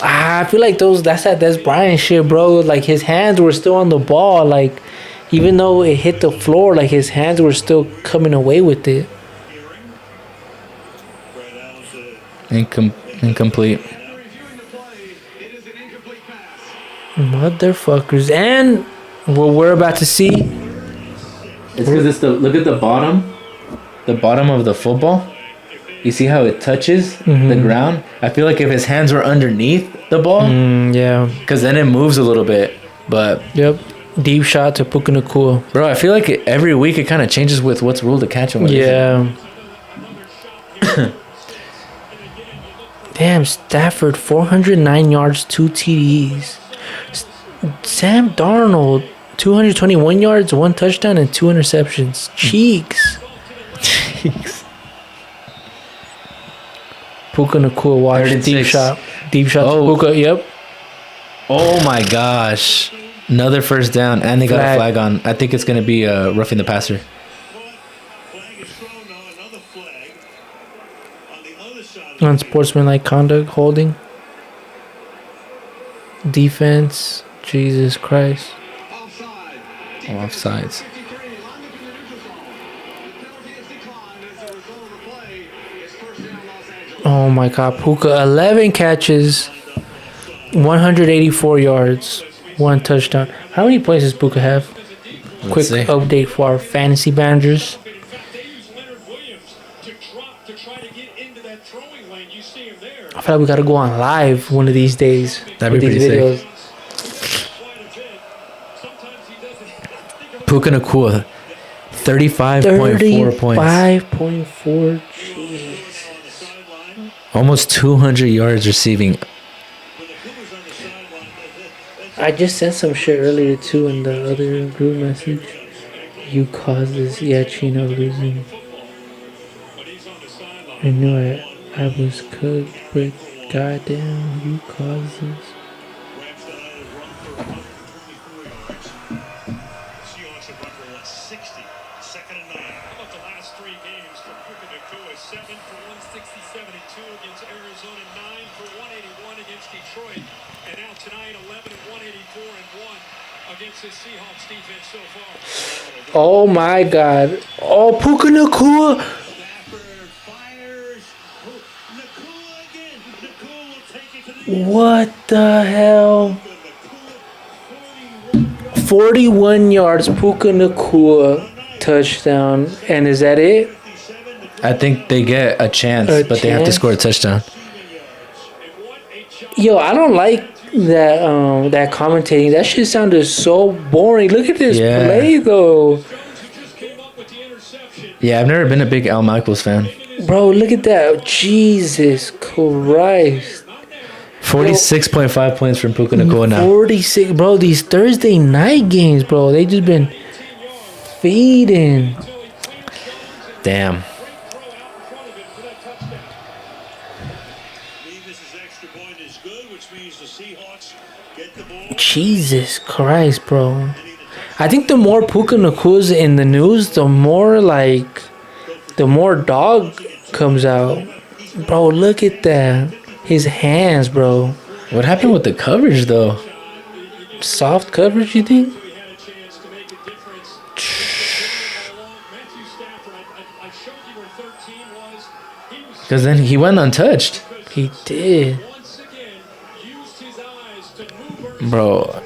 I feel like that's that Des Bryant shit, bro. Like, his hands were still on the ball. Like, even though it hit the floor, like, his hands were still coming away with it.
Incomplete.
Motherfuckers. And what we're about to see.
It's because look at the bottom of the football. You see how it touches the ground? I feel like if his hands were underneath the ball,
yeah,
because then it moves a little bit. But
yep, deep shot to Puka Nacua.
Bro, I feel like every week it kind of changes with what's ruled to catch him.
Yeah. Damn, Stafford, 409 yards, 2 TDs. Sam Darnold, 221 yards, 1 touchdown, and 2 interceptions. Cheeks. Puka Nacua, watch. Deep shot. Deep shot to Puka, yep.
Oh my gosh. Another first down, and they got a flag on. I think it's going to be roughing the passer.
Unsportsmanlike conduct, holding. Defense. Jesus Christ.
Offsides.
Oh my God. Puka, 11 catches, 184 yards, 1 touchdown. How many points does Puka have? Quick update for our fantasy managers. I feel like we gotta go on live one of these days.
That'd be pretty sick. Puka Nacua, 35.4 points.
35.4, jeez.
Almost 200 yards receiving.
I just sent some shit earlier too in the other group message. You caused this, Chino losing. I knew I was cooked, but Goddamn, you caused this.
Rams tonight have run for 134 yards. Seahawks have run for 160. Second and 9.
How about the last 3 games for Puka Nacua? 7 for 167 and 2 against Arizona, 9 for 181 against Detroit, and now tonight 11 and 184 and 1 against the Seahawks defense so far.
Oh my God. Oh, Puka Nacua.
Stafford fires. Nacua again. Nacua will take it to the
What the hell? 41 yards, Puka Nacua touchdown. And is that it?
I think they get a chance, but they have to score a touchdown.
Yo, I don't like that that commentating. That shit sounded so boring. Look at this play though.
Yeah, I've never been a big Al Michaels fan.
Bro, look at that. Jesus Christ.
46.5 points from Puka Nacua now.
46, bro. These Thursday night games, bro. They just been feeding.
Damn.
Jesus Christ, bro. I think the more Puka Nacua's in the news, the more dog comes out. Bro, look at that. His hands, bro.
What happened with the coverage, though?
Soft coverage, you think?
Because then he went untouched.
He did.
Bro.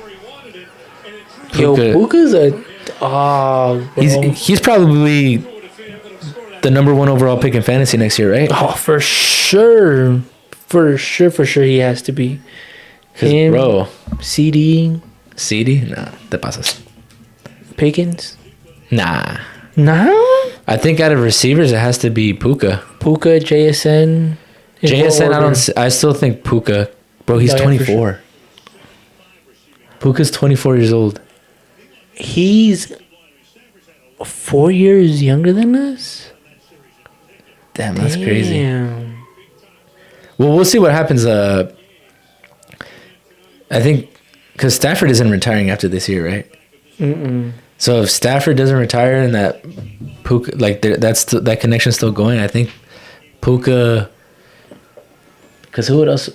Yo, Puka's a dog, bro.
He's probably the number 1 overall pick in fantasy next year, right?
Oh, for sure. For sure he has to be. Him,
bro.
CD?
Nah, te pasas.
Pickens?
Nah.
I
think out of receivers, it has to be Puka.
Puka, JSN.
I still think Puka. Bro, he's 24. Sure. Puka's 24 years old.
He's 4 years younger than us?
Damn, that's crazy. Well, we'll see what happens. I think because Stafford isn't retiring after this year, right? So if Stafford doesn't retire and that Puka, like that connection's still going, I think Puka. Because who else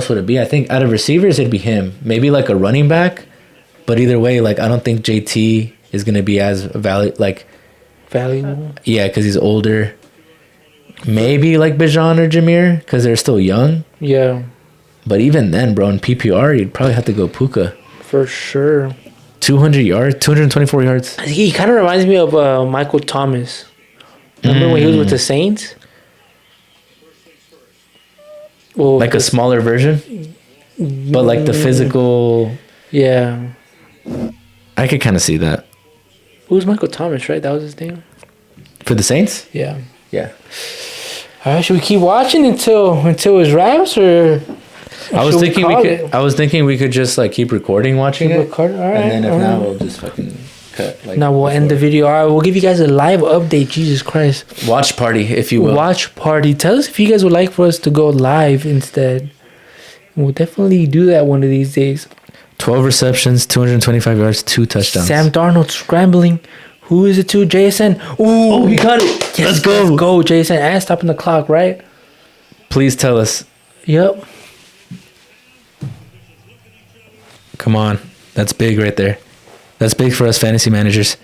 would it be? I think out of receivers, it'd be him. Maybe like a running back, but either way, like I don't think JT is gonna be as valuable. Yeah, because he's older. Maybe like Bijan or Jameer, because they're still young.
Yeah.
But even then, bro, in PPR, you'd probably have to go Puka.
For sure.
200 yards, 224 yards.
He kind of reminds me of Michael Thomas. Remember when he was with the Saints? Well,
like a smaller version? But like the physical...
Yeah.
I could kind of see that.
It was Michael Thomas, right? That was his name?
For the Saints?
Yeah.
Yeah.
All right, should we keep watching until it wraps, or
I was thinking we could just like keep recording, watching it,
all right,
and then if not, we'll just fucking cut. Like,
now we'll end the video. All right, we'll give you guys a live update. Jesus Christ!
Watch party, if you will.
Watch party. Tell us if you guys would like for us to go live instead. We'll definitely do that one of these days.
12 receptions, 225 yards, 2 touchdowns.
Sam Darnold scrambling. Who is it to? JSN. Ooh,
oh, he got it.
Yes, let's go, JSN. And stopping the clock, right?
Please tell us.
Yep.
Come on. That's big right there. That's big for us fantasy managers.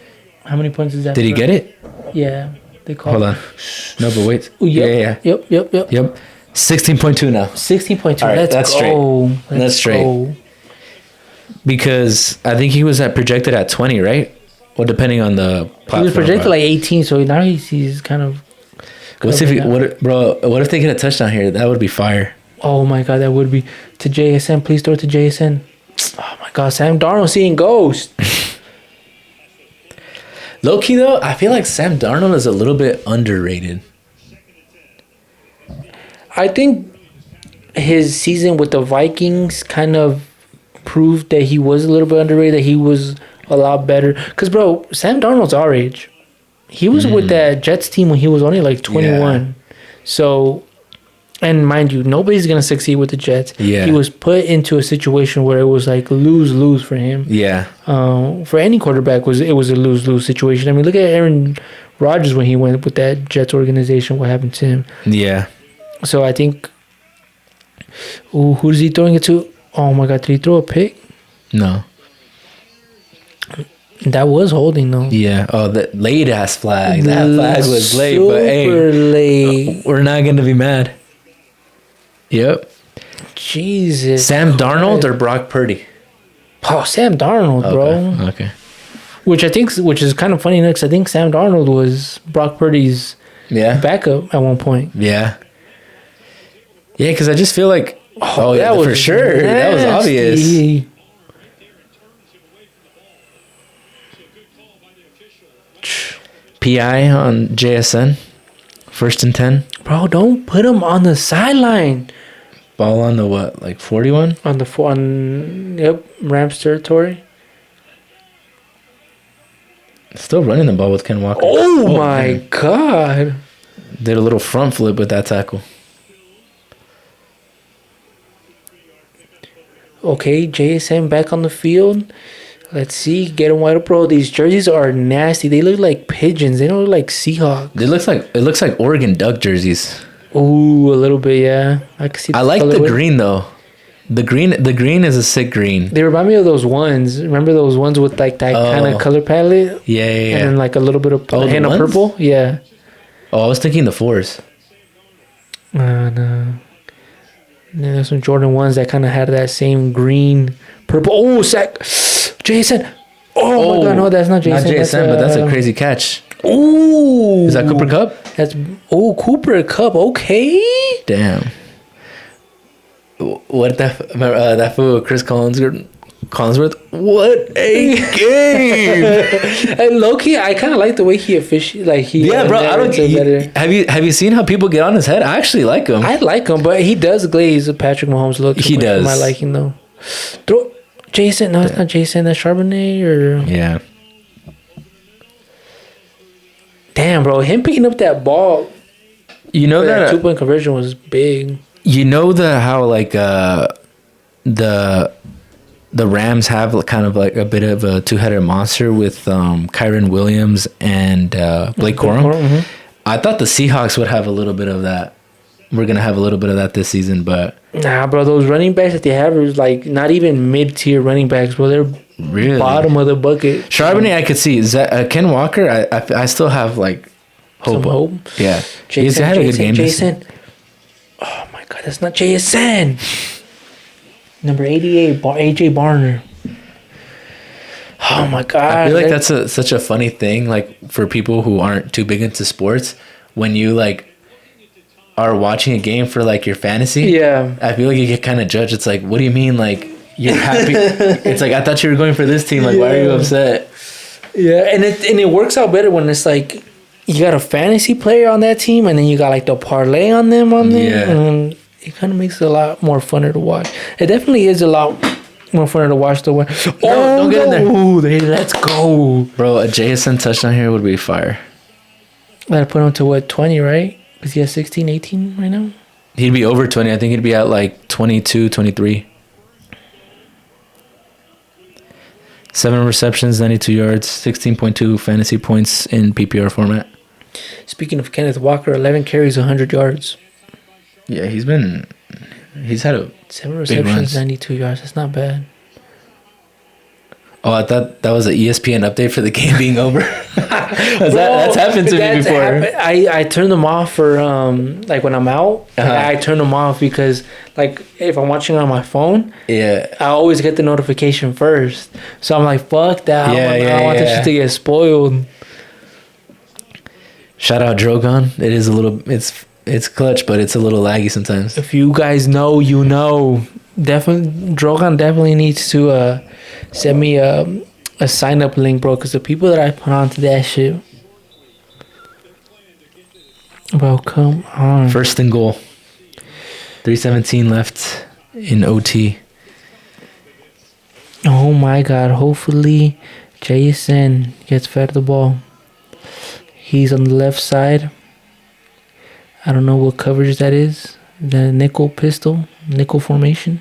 How many points is that?
Did he get it?
Yeah. They called.
Hold on. No, but wait.
Ooh, yep.
Yeah.
Yep.
16.2 now.
16.2.
All right,
Let's
that's
go.
Straight. That's straight.
Go.
Because I think he was projected at 20, right? Well, depending on the platform.
He was projected like 18, so now he's kind of...
What if they get a touchdown here? That would be fire.
Oh, my God, that would be. To JSN. Please throw it to JSN. Oh, my God. Sam Darnold seeing ghosts.
Low-key, though, I feel like Sam Darnold is a little bit underrated.
I think his season with the Vikings kind of proved that he was a little bit underrated, that he was a lot better. Because, bro, Sam Darnold's our age. He was with that Jets team when he was only like 21. Yeah. So And mind you, nobody's going to succeed with the Jets.
Yeah.
He was put into a situation where it was like lose-lose for him.
Yeah.
For any quarterback, it was a lose-lose situation. I mean, look at Aaron Rodgers when he went with that Jets organization. What happened to him?
Yeah.
So I think... Ooh, who's he throwing it to? Oh, my God. Did he throw a pick?
No.
That was holding, though.
Yeah. Oh, the late-ass flag. That flag was late, but hey.
Super late.
We're not going to be mad. Yep.
Jesus.
Sam Darnold or Brock Purdy?
Oh, Sam Darnold, bro.
Okay.
Which is kind of funny because I think Sam Darnold was Brock Purdy's backup at one point.
Yeah. Yeah, because I just feel like,
that was
for sure.
Nasty.
That was obvious. PI on JSN. 1st and 10.
Bro, don't put him on the sideline.
Ball on the what? Like 41?
On Rams territory.
Still running the ball with Ken Walker.
Oh my God.
Did a little front flip with that tackle.
Okay, JSN back on the field. Let's see. Get him wide up, bro. These jerseys are nasty. They look like pigeons. They don't look like Seahawks.
It looks like Oregon Duck jerseys.
Ooh, a little bit, yeah. I can see.
I like the green though. The green is a sick green.
They remind me of those ones. Remember those ones with like that kind of color palette?
Yeah.
And then like a little bit of hint of purple? Yeah.
Oh, I was thinking the 4s.
No. Yeah, there's some Jordan 1s that kind of had that same green, purple. Oh, sack. Jason. Oh, my God. No, that's not Jason.
Not Jason, but that's a crazy catch.
Ooh.
Is that Cooper Kupp?
Cooper Kupp. Okay.
Damn. What that fool, Chris Collinsworth? What a game!
And low-key, I kind of like the way he officiated. Like
bro. I don't. Have you seen how people get on his head? I actually like him.
I like him, but he does glaze a Patrick Mahomes look.
He does.
For my liking, though. Throw Jason. No, it's not Jason. That's Charbonnet or
yeah.
Damn, bro, him picking up that ball.
You know that
2-point conversion was big.
You know how like the Rams have kind of like a bit of a two-headed monster with Kyron Williams and Blake Corum. Mm-hmm. I thought the Seahawks would have a little bit of that. We're gonna have a little bit of that this season, but
nah, bro. Those running backs that they have are like not even mid-tier running backs, bro. They're really bottom of the bucket.
Charbonnet, I could see. Ken Walker, I still have like hope.
Some hope.
Yeah,
He's had a good game. Jason. Oh my God, that's not JSN. Number 88, AJ Barner. Oh my God.
I feel like that's such a funny thing, like for people who aren't too big into sports, when you like are watching a game for like your fantasy.
Yeah.
I feel like you get kind of judged. It's like, what do you mean? Like you're happy? It's like, I thought you were going for this team. Like, why are you upset?
Yeah, and it works out better when it's like you got a fantasy player on that team, and then you got like the parlay on them.
Yeah.
And it kind of makes it a lot more funner to watch. It definitely is a lot more funner to watch the way.
Don't get in there.
Ooh, let's go.
Bro, a JSN touchdown here would be fire.
Gotta put him to what, 20, right? Because he has 16, 18 right now?
He'd be over 20. I think he'd be at like 22, 23. 7 receptions, 92 yards, 16.2 fantasy points in PPR format.
Speaking of Kenneth Walker, 11 carries, 100 yards.
Yeah, he's had a
7 receptions, 92 yards. That's not bad.
Oh, I thought that was an ESPN update for the game being over. That's happened to me before.
I turn them off for like when I'm out. I turn them off because like if I'm watching on my phone, I always get the notification first. So I'm like, fuck that. I don't want this shit to get spoiled. Shout out Drogon. It is a little. It's clutch, but it's a little laggy sometimes. If you guys know, you know. Definitely, Drogon definitely needs to send me a sign up link, bro. Because the people that I put onto that shit, bro, come on. 1st and goal. 3:17 left in OT. Oh my God! Hopefully, Jason gets fed the ball. He's on the left side. I don't know what coverage that is. The nickel formation.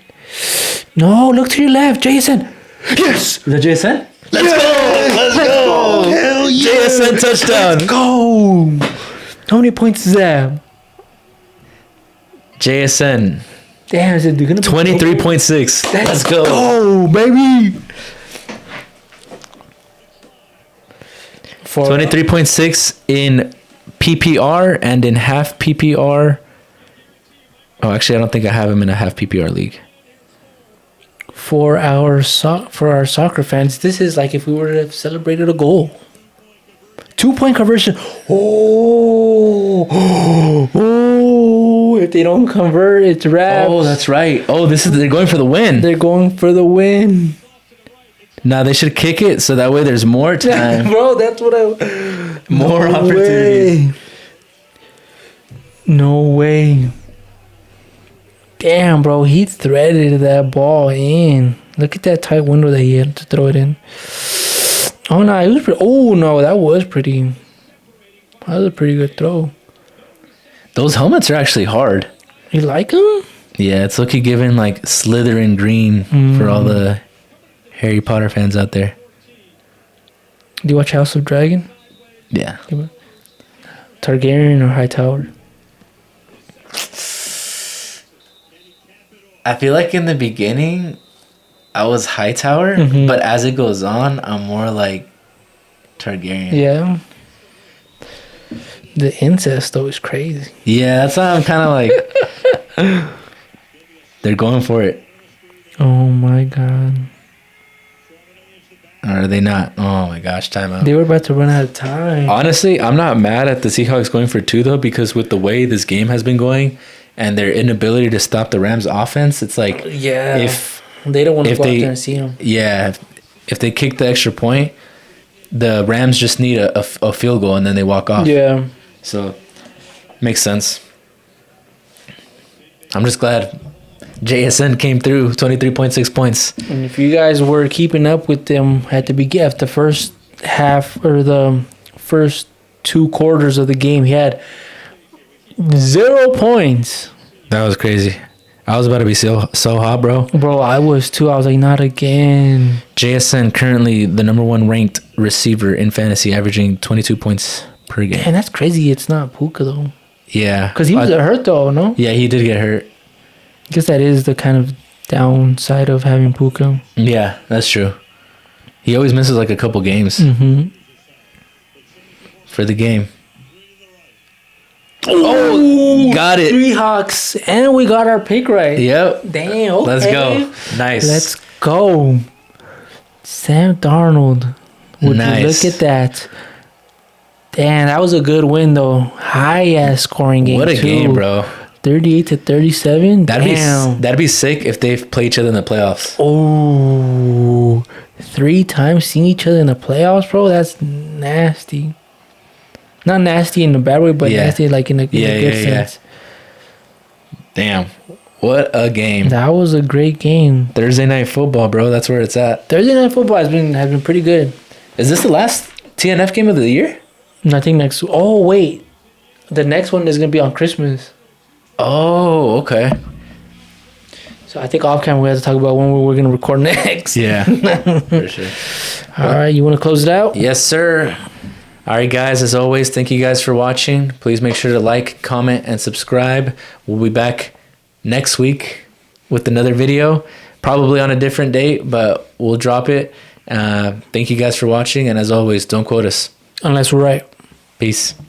No, look to your left, Jason. Yes!
Is that JSN?
Let's go!
Hell yeah! JSN touchdown.
Let's go! How many points is that?
JSN.
Damn, is it gonna be
23.6. Let's go.
Oh, baby!
23.6 in PPR and in half PPR. Oh, actually, I don't think I have him in a half PPR league.
For our soccer fans, this is like if we were to have celebrated a goal. 2-point conversion. Oh, if they don't convert, it's wraps.
Oh, that's right. Oh, they're going for the win.
They're going for the win.
Now they should kick it so that way there's more time.
Bro, that's what
More opportunities.
No way. Damn, bro, he threaded that ball in. Look at that tight window that he had to throw it in. Oh no, it was pretty. Oh no, that was pretty. That was a pretty good throw.
Those helmets are actually hard.
You like them?
Yeah, it's looking given like Slytherin green for all the Harry Potter fans out there.
Do you watch House of Dragon?
Yeah.
Targaryen or Hightower?
I feel like in the beginning, I was Hightower, but as it goes on, I'm more like Targaryen.
Yeah. The incest, though, is crazy.
Yeah, that's why I'm kind of like... They're going for it.
Oh, my God.
Or are they not? Oh, my gosh, timeout.
They were about to run out of time.
Honestly, I'm not mad at the Seahawks going for 2, though, because with the way this game has been going and their inability to stop the Rams' offense, it's like...
Yeah.
If
they don't want to go out there and see them.
Yeah. If they kick the extra point, the Rams just need a field goal and then they walk off.
Yeah.
So, makes sense. I'm just glad JSN came through, 23.6 points.
And if you guys were keeping up with them at the beginning, the first half or the first 2 quarters of the game, he had 0 points.
That was crazy. I was about to be so hot, bro.
Bro, I was too. I was like, not again.
JSN currently the number 1 ranked receiver in fantasy, averaging 22 points per game.
Man, that's crazy. It's not Puka, though.
Yeah.
Because he was hurt, though, no?
Yeah, he did get hurt.
I guess that is the kind of downside of having Puka.
Yeah, that's true. He always misses like a couple games for the game. Oh, got it.
3 Hawks, and we got our pick right.
Yep.
Damn, okay.
Let's go. Nice.
Let's go. Sam Darnold. Would you look at that? Damn, that was a good win, though. High-ass scoring game,
What a game, bro.
38-37.
That'd be sick if they play each other in the playoffs.
Oh, 3 times seeing each other in the playoffs, bro. That's nasty. Not nasty in a bad way, but nasty like in a good sense.
Damn, what a game!
That was a great game.
Thursday night football, bro. That's where it's at.
Thursday night football has been pretty good.
Is this the last TNF game of the year?
Nothing next. Oh wait, the next one is gonna be on Christmas.
Oh, okay.
So I think off camera we have to talk about when we're gonna record next.
Yeah, for sure.
All right, you want to close it out?
Yes, sir. All right, guys, as always, thank you guys for watching. Please make sure to like, comment, and subscribe. We'll be back next week with another video, probably on a different date, but we'll drop it. Thank you guys for watching, and as always, don't quote us.
Unless we're right.
Peace.